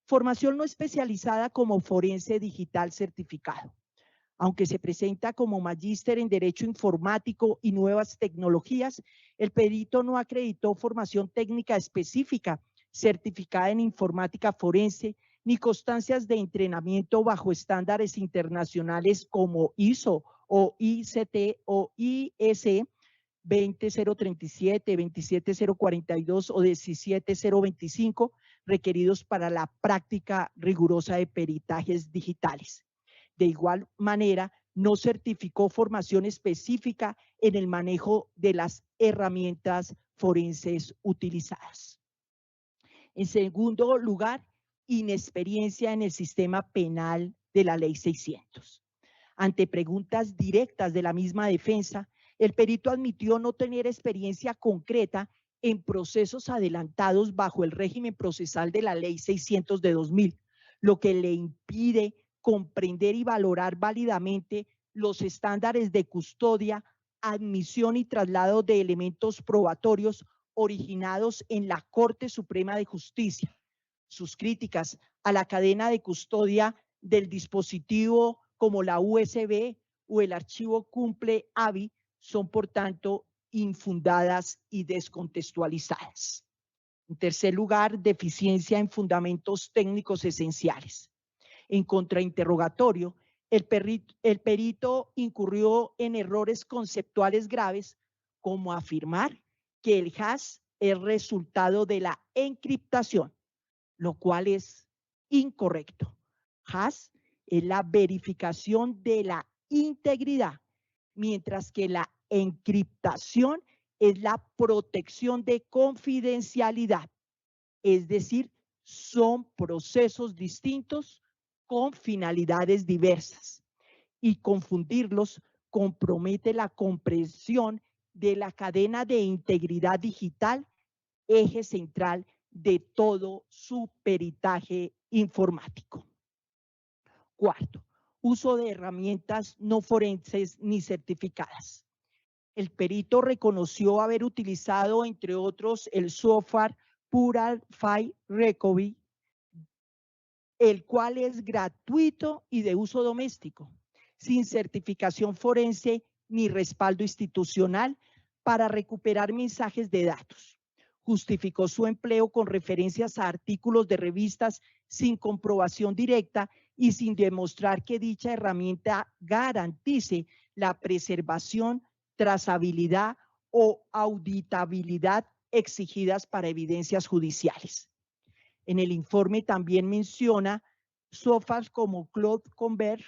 Formación no especializada como forense digital certificado. Aunque se presenta como magíster en Derecho Informático y Nuevas Tecnologías, el perito no acreditó formación técnica específica certificada en informática forense, ni constancias de entrenamiento bajo estándares internacionales como ISO o ICT o IS 20037, 27042 o 17025 requeridos para la práctica rigurosa de peritajes digitales. De igual manera, no certificó formación específica en el manejo de las herramientas forenses utilizadas. En segundo lugar, inexperiencia en el sistema penal de la Ley 600. Ante preguntas directas de la misma defensa, el perito admitió no tener experiencia concreta en procesos adelantados bajo el régimen procesal de la Ley 600 de 2000, lo que le impide comprender y valorar válidamente los estándares de custodia, admisión y traslado de elementos probatorios originados en la Corte Suprema de Justicia. Sus críticas a la cadena de custodia del dispositivo como la USB o el archivo cumple AVI son, por tanto, infundadas y descontextualizadas. En tercer lugar, deficiencia en fundamentos técnicos esenciales. En contrainterrogatorio, el perito incurrió en errores conceptuales graves, como afirmar que el hash es resultado de la encriptación, lo cual es incorrecto. Hash es la verificación de la integridad, mientras que la encriptación es la protección de confidencialidad. Es decir, son procesos distintos con finalidades diversas, y confundirlos compromete la comprensión de la cadena de integridad digital, eje central de todo su peritaje informático. Cuarto, uso de herramientas no forenses ni certificadas. El perito reconoció haber utilizado, entre otros, el software Plural File Recovery, el cual es gratuito y de uso doméstico, sin certificación forense ni respaldo institucional, para recuperar mensajes de datos. Justificó su empleo con referencias a artículos de revistas sin comprobación directa y sin demostrar que dicha herramienta garantice la preservación, trazabilidad o auditabilidad exigidas para evidencias judiciales. En el informe también menciona softwares como Cloud Convert,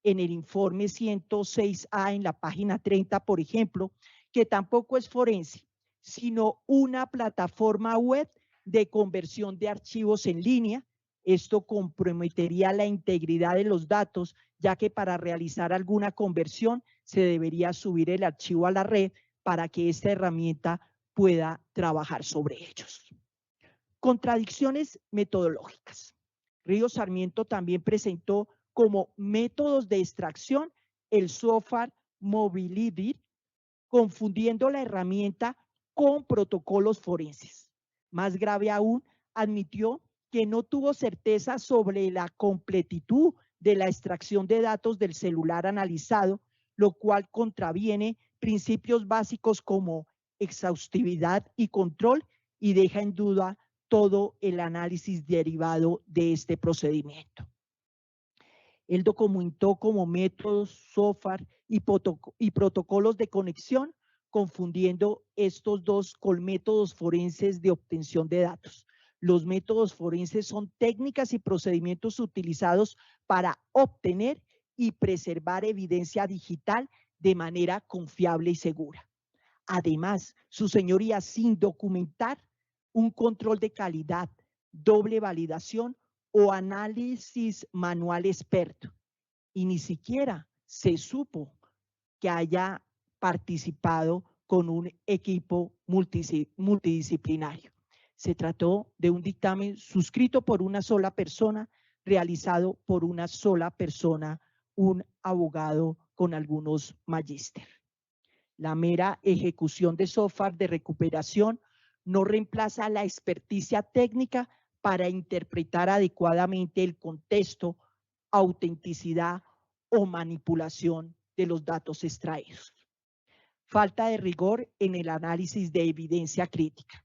en el informe 106A en la página 30, por ejemplo, que tampoco es forense, sino una plataforma web de conversión de archivos en línea. Esto comprometería la integridad de los datos, ya que para realizar alguna conversión se debería subir el archivo a la red para que esta herramienta pueda trabajar sobre ellos. Contradicciones metodológicas. Ríos Sarmiento también presentó como métodos de extracción el software Mobility, confundiendo la herramienta con protocolos forenses. Más grave aún, admitió que no tuvo certeza sobre la completitud de la extracción de datos del celular analizado, lo cual contraviene principios básicos como exhaustividad y control y deja en duda todo el análisis derivado de este procedimiento. Él documentó como métodos, software y protocolos de conexión, confundiendo estos dos con métodos forenses de obtención de datos. Los métodos forenses son técnicas y procedimientos utilizados para obtener y preservar evidencia digital de manera confiable y segura. Además, su señoría, sin documentar un control de calidad, doble validación o análisis manual experto, y ni siquiera se supo que haya participado con un equipo multidisciplinario. Se trató de un dictamen suscrito por una sola persona, realizado por una sola persona, un abogado con algunos magíster. La mera ejecución de software de recuperación no reemplaza la experticia técnica para interpretar adecuadamente el contexto, autenticidad o manipulación de los datos extraídos. Falta de rigor en el análisis de evidencia crítica.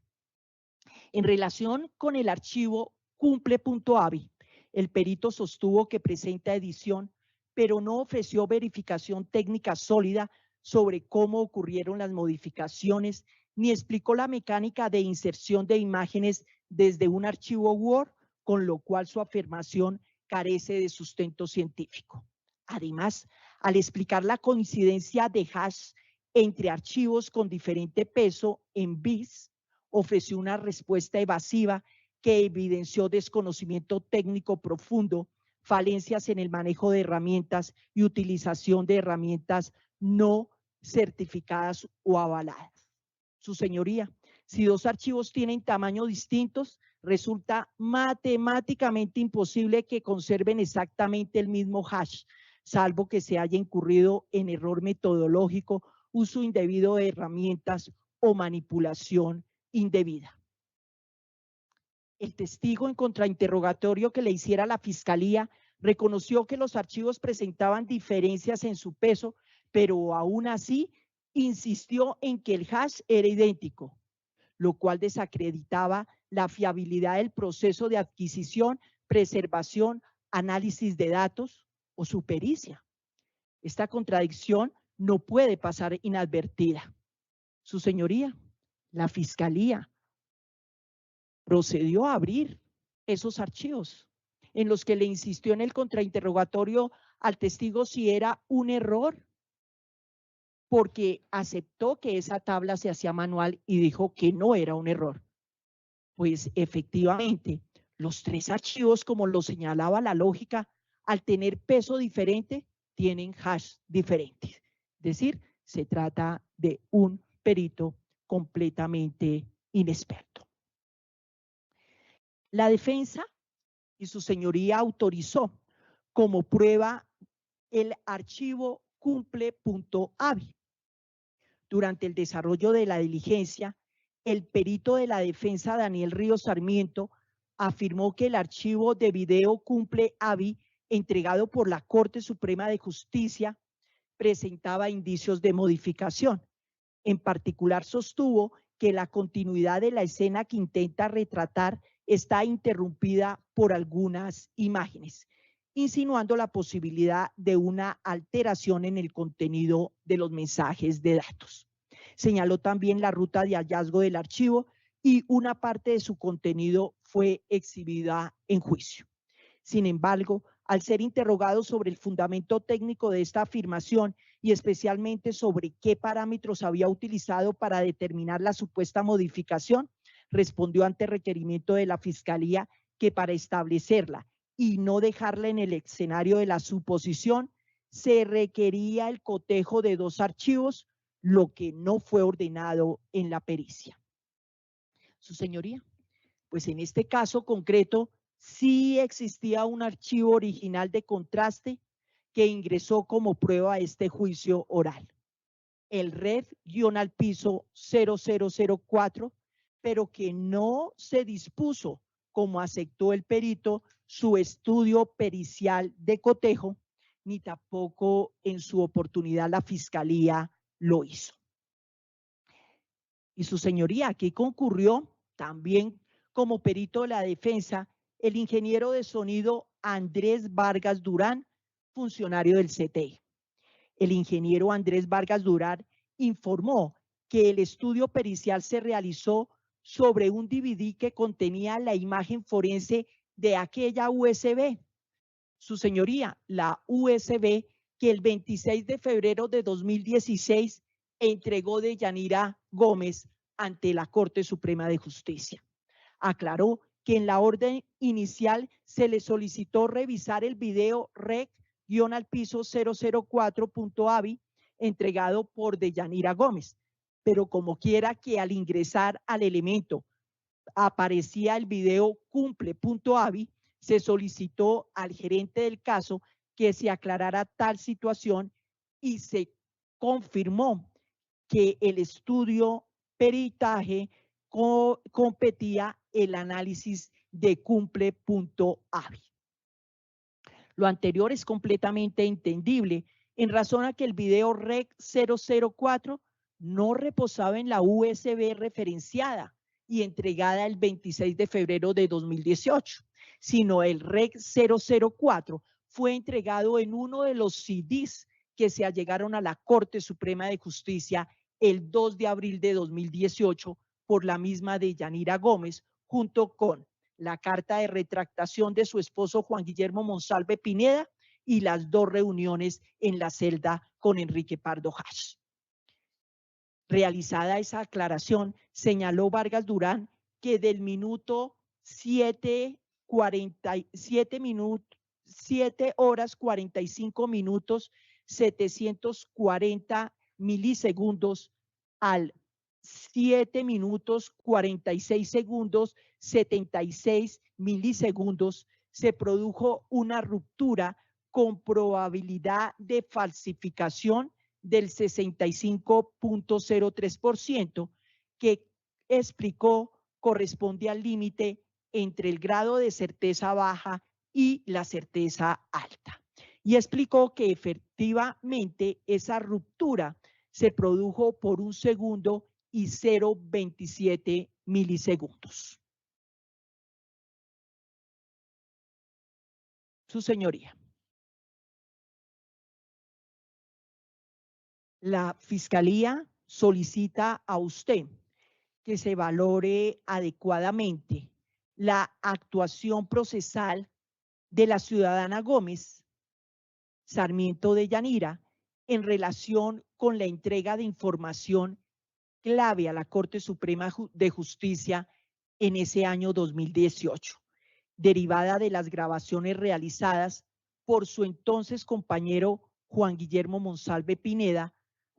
En relación con el archivo cumple.avi, el perito sostuvo que presenta edición, pero no ofreció verificación técnica sólida sobre cómo ocurrieron las modificaciones, ni explicó la mecánica de inserción de imágenes desde un archivo Word, con lo cual su afirmación carece de sustento científico. Además, al explicar la coincidencia de hash entre archivos con diferente peso en bits, ofreció una respuesta evasiva que evidenció desconocimiento técnico profundo, falencias en el manejo de herramientas y utilización de herramientas no certificadas o avaladas. Su señoría, si dos archivos tienen tamaños distintos, resulta matemáticamente imposible que conserven exactamente el mismo hash, salvo que se haya incurrido en error metodológico, uso indebido de herramientas o manipulación indebida. El testigo en contrainterrogatorio que le hiciera la fiscalía reconoció que los archivos presentaban diferencias en su peso, pero aún así insistió en que el hash era idéntico, lo cual desacreditaba la fiabilidad del proceso de adquisición, preservación, análisis de datos o su pericia. Esta contradicción no puede pasar inadvertida. Su señoría, la fiscalía procedió a abrir esos archivos en los que le insistió en el contrainterrogatorio al testigo si era un error, porque aceptó que esa tabla se hacía manual y dijo que no era un error. Pues efectivamente, los tres archivos, como lo señalaba la lógica, al tener peso diferente, tienen hash diferentes. Es decir, se trata de un perito completamente inexperto. La defensa y su señoría autorizó como prueba el archivo cumple.avi. Durante el desarrollo de la diligencia, el perito de la defensa, Daniel Ríos Sarmiento, afirmó que el archivo de video cumple.avi entregado por la Corte Suprema de Justicia presentaba indicios de modificación. En particular, sostuvo que la continuidad de la escena que intenta retratar está interrumpida por algunas imágenes, insinuando la posibilidad de una alteración en el contenido de los mensajes de datos. Señaló también la ruta de hallazgo del archivo y una parte de su contenido fue exhibida en juicio. Sin embargo, al ser interrogado sobre el fundamento técnico de esta afirmación y especialmente sobre qué parámetros había utilizado para determinar la supuesta modificación, respondió ante requerimiento de la Fiscalía que para establecerla y no dejarla en el escenario de la suposición, se requería el cotejo de 2 archivos, lo que no fue ordenado en la pericia. Su señoría, pues en este caso concreto, sí existía un archivo original de contraste que ingresó como prueba a este juicio oral. El red-al-piso 0004, pero que no se dispuso, como aceptó el perito, su estudio pericial de cotejo, ni tampoco en su oportunidad la Fiscalía lo hizo. Y su señoría, aquí concurrió también como perito de la defensa el ingeniero de sonido Andrés Vargas Durán, funcionario del CTI. El ingeniero Andrés Vargas Durán informó que el estudio pericial se realizó sobre un DVD que contenía la imagen forense de aquella USB. Su señoría, la USB que el 26 de febrero de 2016 entregó Deyanira Gómez ante la Corte Suprema de Justicia. Aclaró que en la orden inicial se le solicitó revisar el video rec-al-piso 004.avi entregado por Deyanira Gómez, pero como quiera que al ingresar al elemento aparecía el video cumple.avi, se solicitó al gerente del caso que se aclarara tal situación y se confirmó que el estudio peritaje competía el análisis de cumple.avi. Lo anterior es completamente entendible en razón a que el video REC 004 no reposaba en la USB referenciada y entregada el 26 de febrero de 2018, sino el REC 004 fue entregado en uno de los CDs que se allegaron a la Corte Suprema de Justicia el 2 de abril de 2018 por la misma Deyanira Gómez, junto con la carta de retractación de su esposo Juan Guillermo Monsalve Pineda y las 2 reuniones en la celda con Enrique Pardo Hash. Realizada esa aclaración, señaló Vargas Durán que del minuto 7 horas 45 minutos 740 milisegundos al 7 minutos 46 segundos 76 milisegundos se produjo una ruptura con probabilidad de falsificación del 65.03%, que explicó corresponde al límite entre el grado de certeza baja y la certeza alta. Y explicó que efectivamente esa ruptura se produjo por 1 segundo y 0.27 milisegundos. Su señoría. La Fiscalía solicita a usted que se valore adecuadamente la actuación procesal de la ciudadana Gómez Sarmiento Deyanira en relación con la entrega de información clave a la Corte Suprema de Justicia en ese año 2018, derivada de las grabaciones realizadas por su entonces compañero Juan Guillermo Monsalve Pineda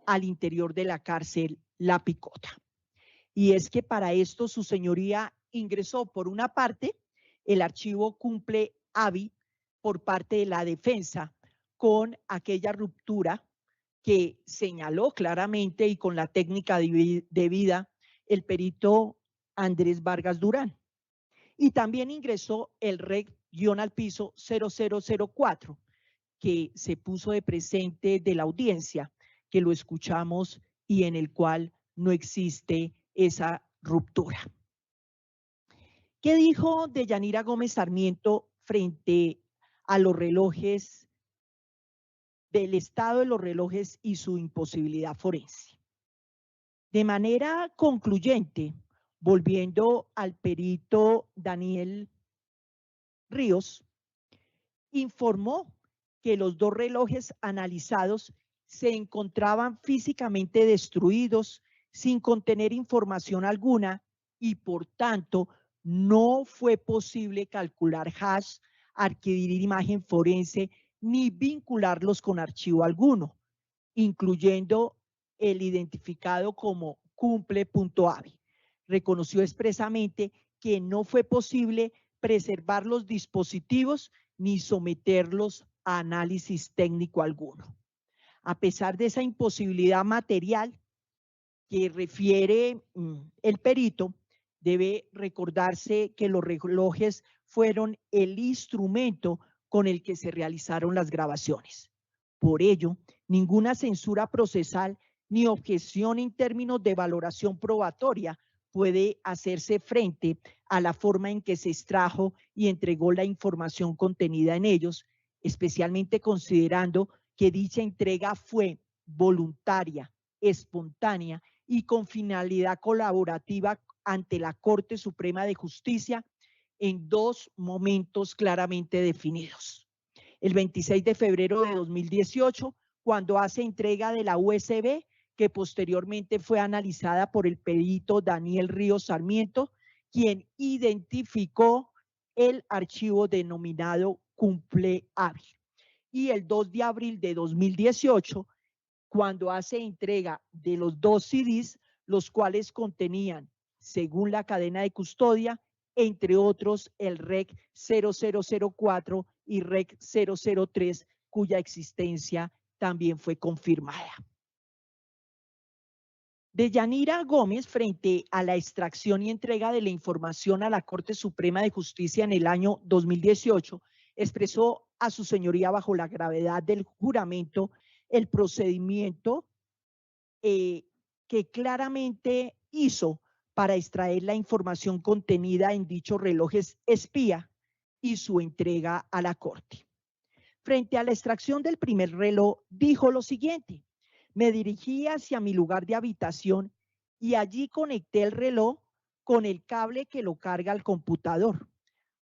al interior de la cárcel La Picota. Y es que para esto su señoría ingresó por una parte el archivo cumple-avi por parte de la defensa con aquella ruptura que señaló claramente y con la técnica debida el perito Andrés Vargas Durán. Y también ingresó el rec-al-piso 0004, que se puso de presente de la audiencia, que lo escuchamos y en el cual no existe esa ruptura. ¿Qué dijo Deyanira Gómez Sarmiento frente a los relojes, del estado de los relojes y su imposibilidad forense? De manera concluyente, volviendo al perito Daniel Ríos, informó que los dos relojes analizados se encontraban físicamente destruidos sin contener información alguna y por tanto no fue posible calcular hash, adquirir imagen forense ni vincularlos con archivo alguno, incluyendo el identificado como cumple.avi. Reconoció expresamente que no fue posible preservar los dispositivos ni someterlos a análisis técnico alguno. A pesar de esa imposibilidad material que refiere el perito, debe recordarse que los relojes fueron el instrumento con el que se realizaron las grabaciones. Por ello, ninguna censura procesal ni objeción en términos de valoración probatoria puede hacerse frente a la forma en que se extrajo y entregó la información contenida en ellos, especialmente considerando que dicha entrega fue voluntaria, espontánea y con finalidad colaborativa ante la Corte Suprema de Justicia en dos momentos claramente definidos. El 26 de febrero de 2018, cuando hace entrega de la USB, que posteriormente fue analizada por el perito Daniel Ríos Sarmiento, quien identificó el archivo denominado cumple-avi. Y el 2 de abril de 2018, cuando hace entrega de los dos CDs, los cuales contenían, según la cadena de custodia, entre otros el REC 0004 y REC 003, cuya existencia también fue confirmada. Deyanira Gómez, frente a la extracción y entrega de la información a la Corte Suprema de Justicia en el año 2018, expresó a su señoría bajo la gravedad del juramento el procedimiento que claramente hizo para extraer la información contenida en dichos relojes espía y su entrega a la Corte. Frente a la extracción del primer reloj, dijo lo siguiente: me dirigí hacia mi lugar de habitación y allí conecté el reloj con el cable que lo carga al computador.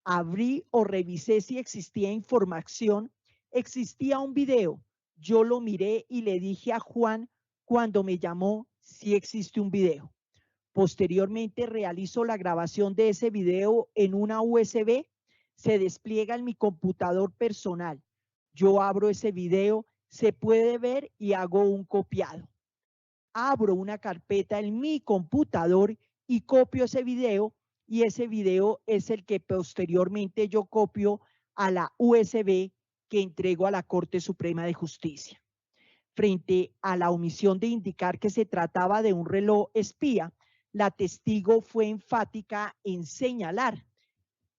Abrí o revisé si existía información, existía un video. Yo lo miré y le dije a Juan cuando me llamó si existe un video. Posteriormente realizo la grabación de ese video en una USB, se despliega en mi computador personal. Yo abro ese video, se puede ver y hago un copiado. Abro una carpeta en mi computador y copio ese video, y ese video es el que posteriormente yo copio a la USB que entrego a la Corte Suprema de Justicia. Frente a la omisión de indicar que se trataba de un reloj espía, la testigo fue enfática en señalar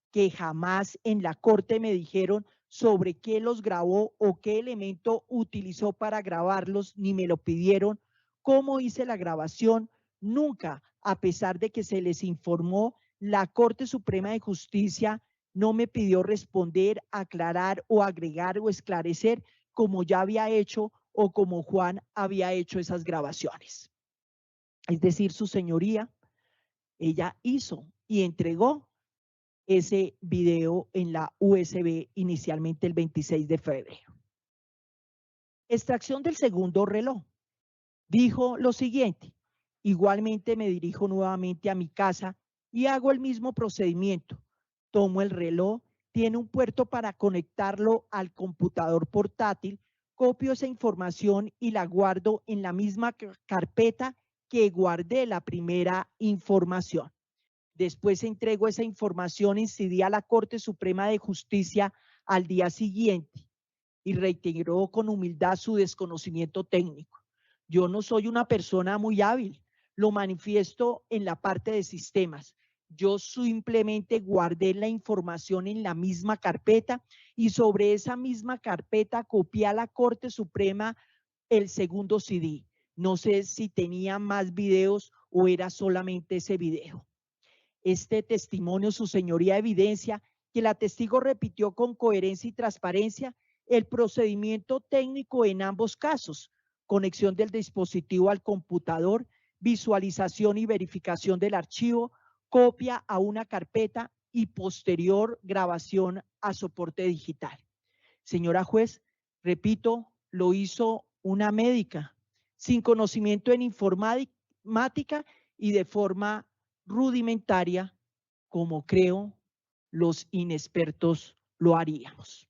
que jamás en la Corte me dijeron sobre qué los grabó o qué elemento utilizó para grabarlos, ni me lo pidieron, cómo hice la grabación. Nunca, a pesar de que se les informó, la Corte Suprema de Justicia no me pidió responder, aclarar o agregar o esclarecer como ya había hecho o como Juan había hecho esas grabaciones. Es decir, su señoría, ella hizo y entregó ese video en la USB inicialmente el 26 de febrero. Extracción del segundo reloj. Dijo lo siguiente: igualmente me dirijo nuevamente a mi casa y hago el mismo procedimiento. Tomo el reloj, tiene un puerto para conectarlo al computador portátil, copio esa información y la guardo en la misma carpeta que guardé la primera información. Después entrego esa información en CD a la Corte Suprema de Justicia al día siguiente y reiteró con humildad su desconocimiento técnico. Yo no soy una persona muy hábil, lo manifiesto en la parte de sistemas. Yo simplemente guardé la información en la misma carpeta y sobre esa misma carpeta copié a la Corte Suprema el segundo CD. No sé si tenía más videos o era solamente ese video. Este testimonio, su señoría, evidencia que la testigo repitió con coherencia y transparencia el procedimiento técnico en ambos casos: conexión del dispositivo al computador, visualización y verificación del archivo, copia a una carpeta y posterior grabación a soporte digital. Señora juez, repito, lo hizo una médica sin conocimiento en informática y de forma rudimentaria, como creo los inexpertos lo haríamos.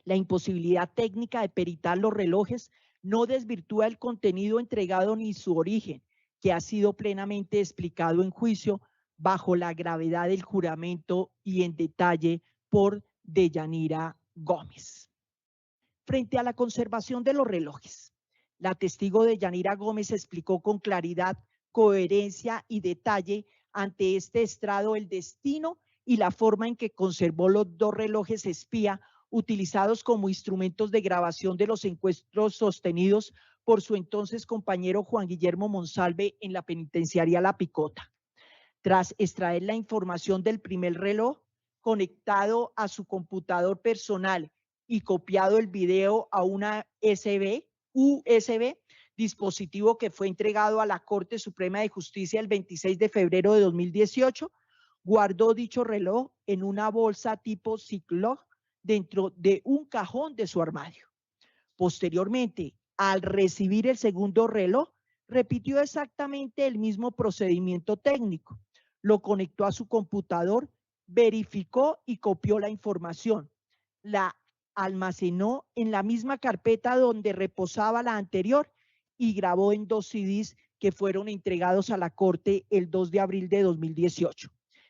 La imposibilidad técnica de peritar los relojes no desvirtúa el contenido entregado ni su origen, que ha sido plenamente explicado en juicio bajo la gravedad del juramento y en detalle por Deyanira Gómez. Frente a la conservación de los relojes, la testigo Deyanira Gómez explicó con claridad, coherencia y detalle ante este estrado el destino y la forma en que conservó los dos relojes espía utilizados como instrumentos de grabación de los encuentros sostenidos por su entonces compañero Juan Guillermo Monsalve en la penitenciaría La Picota. Tras extraer la información del primer reloj conectado a su computador personal y copiado el video a una USB, dispositivo que fue entregado a la Corte Suprema de Justicia el 26 de febrero de 2018, guardó dicho reloj en una bolsa tipo Ziploc dentro de un cajón de su armario. Posteriormente, al recibir el segundo reloj, repitió exactamente el mismo procedimiento técnico. Lo conectó a su computador, verificó y copió la información. La almacenó en la misma carpeta donde reposaba la anterior y grabó en 2 CDs que fueron entregados a la Corte el 2 de abril de 2018.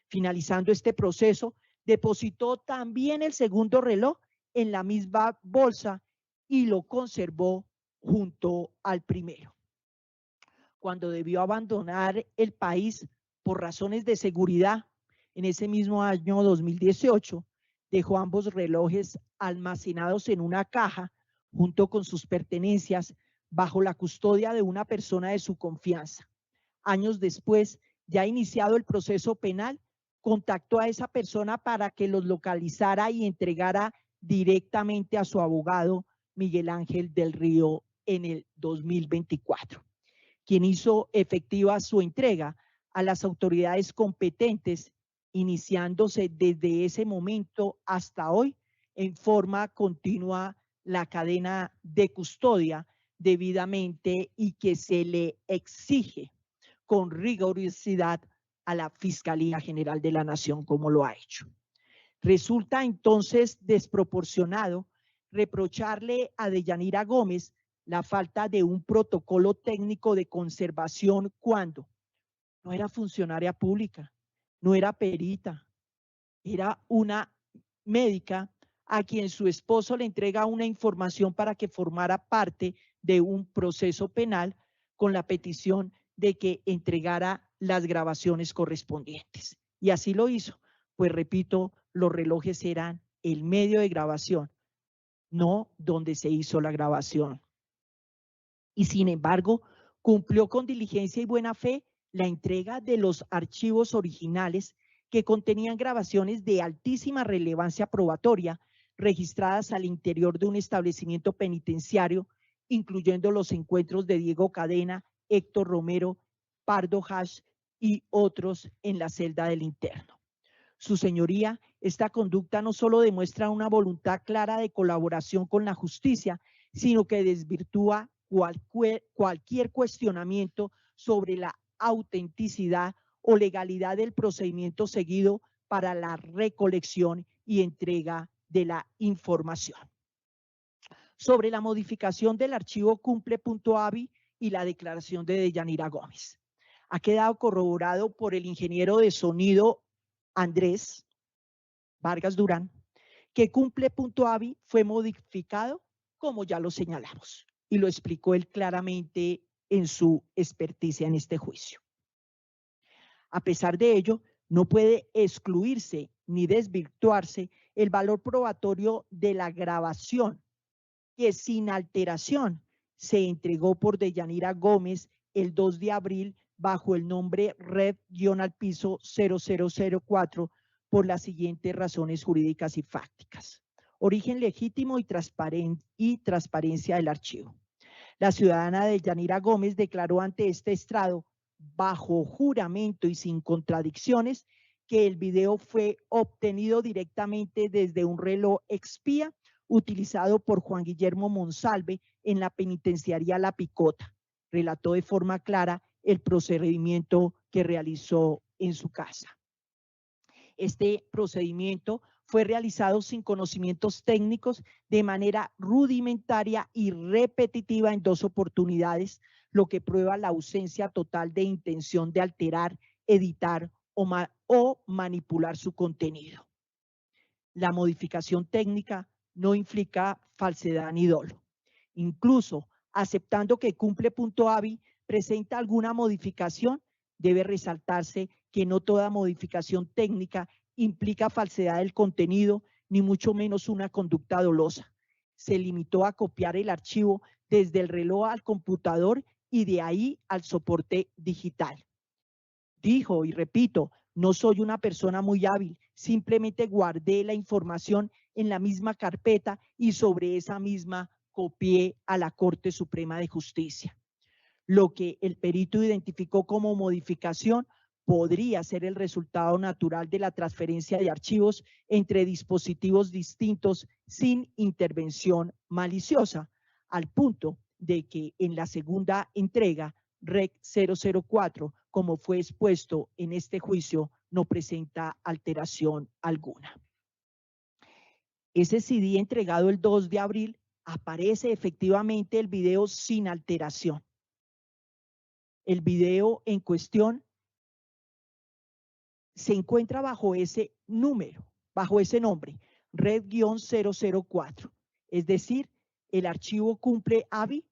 Finalizando este proceso, depositó también el segundo reloj en la misma bolsa y lo conservó junto al primero. Cuando debió abandonar el país por razones de seguridad, en ese mismo año 2018, dejó ambos relojes almacenados en una caja junto con sus pertenencias bajo la custodia de una persona de su confianza. Años después, ya iniciado el proceso penal, contactó a esa persona para que los localizara y entregara directamente a su abogado Miguel Ángel del Río en el 2024, quien hizo efectiva su entrega a las autoridades competentes, iniciándose desde ese momento hasta hoy en forma continua la cadena de custodia debidamente y que se le exige con rigurosidad a la Fiscalía General de la Nación, como lo ha hecho. Resulta entonces desproporcionado reprocharle a Deyanira Gómez la falta de un protocolo técnico de conservación cuando no era funcionaria pública, no era perita, era una médica a quien su esposo le entrega una información para que formara parte de un proceso penal con la petición de que entregara las grabaciones correspondientes. Y así lo hizo, pues repito, los relojes eran el medio de grabación, no donde se hizo la grabación. Y sin embargo, cumplió con diligencia y buena fe la entrega de los archivos originales que contenían grabaciones de altísima relevancia probatoria registradas al interior de un establecimiento penitenciario, incluyendo los encuentros de Diego Cadena, Héctor Romero, Pardo Hash y otros en la celda del interno. Su señoría, esta conducta no solo demuestra una voluntad clara de colaboración con la justicia, sino que desvirtúa cualquier cuestionamiento sobre la autenticidad o legalidad del procedimiento seguido para la recolección y entrega de la información. Sobre la modificación del archivo cumple.avi y la declaración de Deyanira Gómez. Ha quedado corroborado por el ingeniero de sonido Andrés Vargas Durán que cumple.avi fue modificado como ya lo señalamos y lo explicó él claramente en su experticia en este juicio. A pesar de ello, no puede excluirse ni desvirtuarse el valor probatorio de la grabación, que sin alteración se entregó por Deyanira Gómez el 2 de abril bajo el nombre Red-al-piso 0004 por las siguientes razones jurídicas y fácticas. Origen legítimo y transparencia del archivo. La ciudadana Deyanira Gómez declaró ante este estrado, bajo juramento y sin contradicciones, que el video fue obtenido directamente desde un reloj expía utilizado por Juan Guillermo Monsalve en la penitenciaría La Picota. Relató de forma clara el procedimiento que realizó en su casa. Este procedimiento fue realizado sin conocimientos técnicos, de manera rudimentaria y repetitiva en 2 oportunidades, lo que prueba la ausencia total de intención de alterar, editar o manipular su contenido. La modificación técnica no implica falsedad ni dolo. Incluso aceptando que cumple punto AVI presenta alguna modificación, debe resaltarse que no toda modificación técnica implica falsedad del contenido, ni mucho menos una conducta dolosa. Se limitó a copiar el archivo desde el reloj al computador y de ahí al soporte digital. Dijo, y repito, no soy una persona muy hábil, simplemente guardé la información en la misma carpeta y sobre esa misma copié a la Corte Suprema de Justicia. Lo que el perito identificó como modificación podría ser el resultado natural de la transferencia de archivos entre dispositivos distintos sin intervención maliciosa, al punto de que en la segunda entrega, REC 004, como fue expuesto en este juicio, no presenta alteración alguna. Ese CD entregado el 2 de abril aparece efectivamente el video sin alteración. El video en cuestión se encuentra bajo ese número, bajo ese nombre, Red-004. Es decir, el archivo cumple AVI,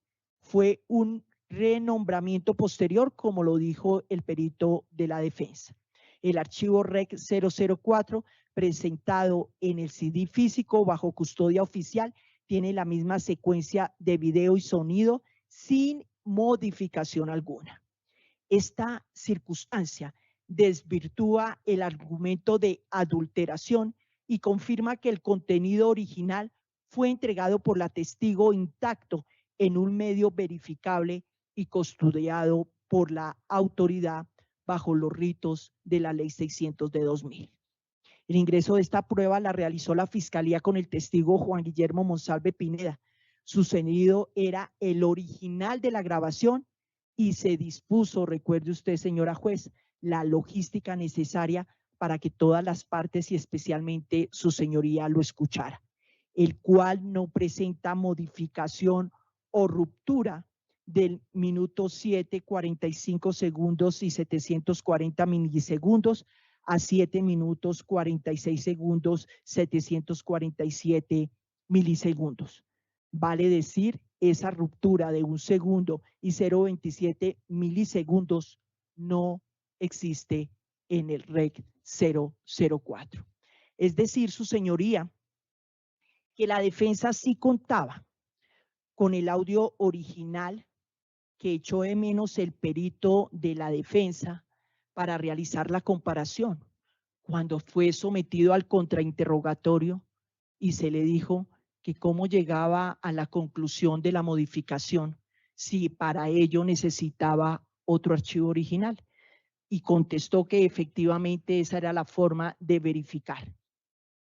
fue un renombramiento posterior, como lo dijo el perito de la defensa. El archivo REC 004, presentado en el CD físico bajo custodia oficial, tiene la misma secuencia de video y sonido sin modificación alguna. Esta circunstancia desvirtúa el argumento de adulteración y confirma que el contenido original fue entregado por la testigo intacto en un medio verificable y custodiado por la autoridad bajo los ritos de la Ley 600 de 2000. El ingreso de esta prueba la realizó la Fiscalía con el testigo Juan Guillermo Monsalve Pineda. Su sonido era el original de la grabación y se dispuso, recuerde usted, señora juez, la logística necesaria para que todas las partes y especialmente su señoría lo escuchara, el cual no presenta modificación o ruptura del minuto 7, 45 segundos y 740 milisegundos a 7 minutos 46 segundos 747 milisegundos. Vale decir, esa ruptura de 1 segundo y 0.27 milisegundos no existe en el REC 004. Es decir, su señoría, que la defensa sí contaba con el audio original que echó de menos el perito de la defensa para realizar la comparación, cuando fue sometido al contrainterrogatorio y se le dijo que cómo llegaba a la conclusión de la modificación si para ello necesitaba otro archivo original, y contestó que efectivamente esa era la forma de verificar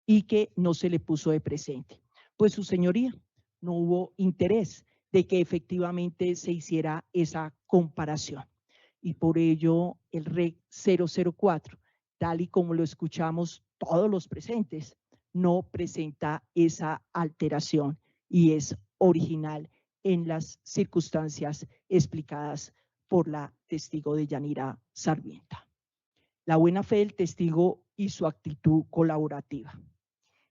y que no se le puso de presente. Pues su señoría, no hubo interés de que efectivamente se hiciera esa comparación y por ello el REC 004, tal y como lo escuchamos todos los presentes, no presenta esa alteración y es original en las circunstancias explicadas por la testigo Deyanira Sarmienta. La buena fe del testigo y su actitud colaborativa.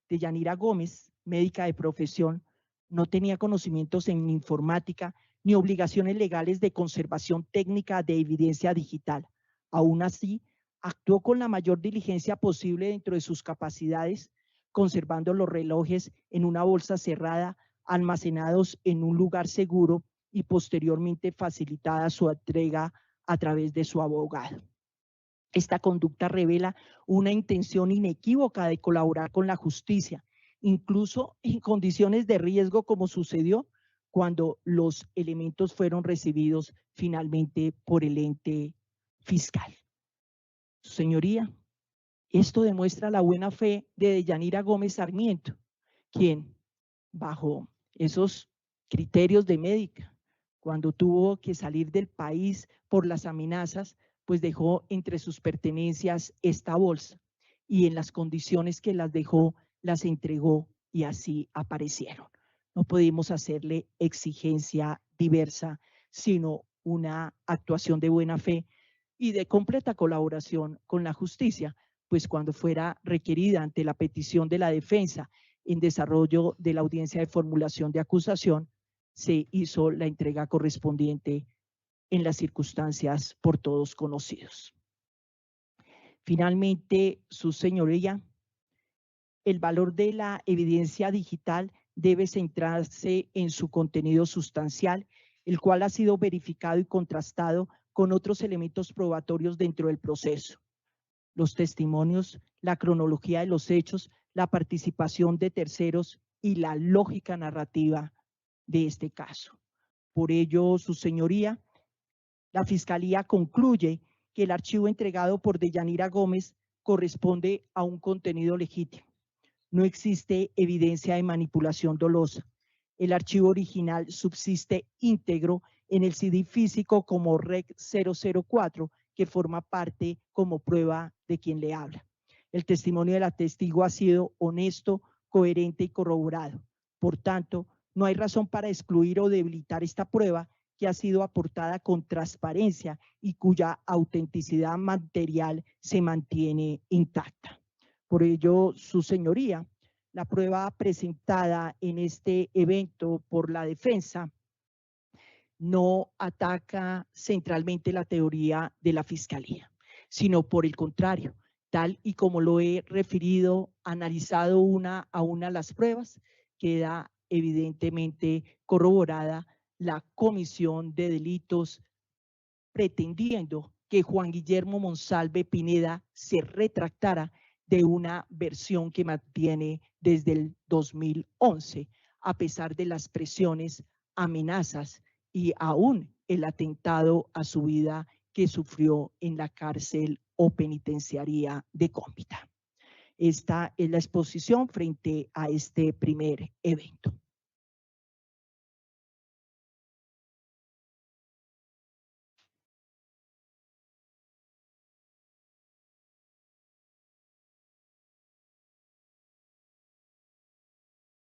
Deyanira Gómez, médica de profesión, no tenía conocimientos en informática ni obligaciones legales de conservación técnica de evidencia digital. Aún así, actuó con la mayor diligencia posible dentro de sus capacidades, conservando los relojes en una bolsa cerrada, almacenados en un lugar seguro y posteriormente facilitada su entrega a través de su abogado. Esta conducta revela una intención inequívoca de colaborar con la justicia, incluso en condiciones de riesgo, como sucedió cuando los elementos fueron recibidos finalmente por el ente fiscal. Señoría, esto demuestra la buena fe de Deyanira Gómez Sarmiento, quien, bajo esos criterios de médica, cuando tuvo que salir del país por las amenazas, pues dejó entre sus pertenencias esta bolsa y en las condiciones que las dejó, las entregó y así aparecieron. No pudimos hacerle exigencia diversa, sino una actuación de buena fe y de completa colaboración con la justicia, pues cuando fuera requerida ante la petición de la defensa en desarrollo de la audiencia de formulación de acusación, se hizo la entrega correspondiente en las circunstancias por todos conocidos. Finalmente, su señoría, el valor de la evidencia digital debe centrarse en su contenido sustancial, el cual ha sido verificado y contrastado con otros elementos probatorios dentro del proceso. Los testimonios, la cronología de los hechos, la participación de terceros y la lógica narrativa de este caso. Por ello, su señoría, la Fiscalía concluye que el archivo entregado por Deyanira Gómez corresponde a un contenido legítimo. No existe evidencia de manipulación dolosa. El archivo original subsiste íntegro en el CD físico como REC 004, que forma parte como prueba de quien le habla. El testimonio de la testigo ha sido honesto, coherente y corroborado. Por tanto, no hay razón para excluir o debilitar esta prueba, que ha sido aportada con transparencia y cuya autenticidad material se mantiene intacta. Por ello, su señoría, la prueba presentada en este evento por la defensa no ataca centralmente la teoría de la Fiscalía, sino por el contrario, tal y como lo he referido, analizado una a una las pruebas, queda evidentemente corroborada la comisión de delitos, pretendiendo que Juan Guillermo Monsalve Pineda se retractara de una versión que mantiene desde el 2011, a pesar de las presiones, amenazas y aún el atentado a su vida que sufrió en la cárcel o penitenciaría de Cómbita. Esta es la exposición frente a este primer evento.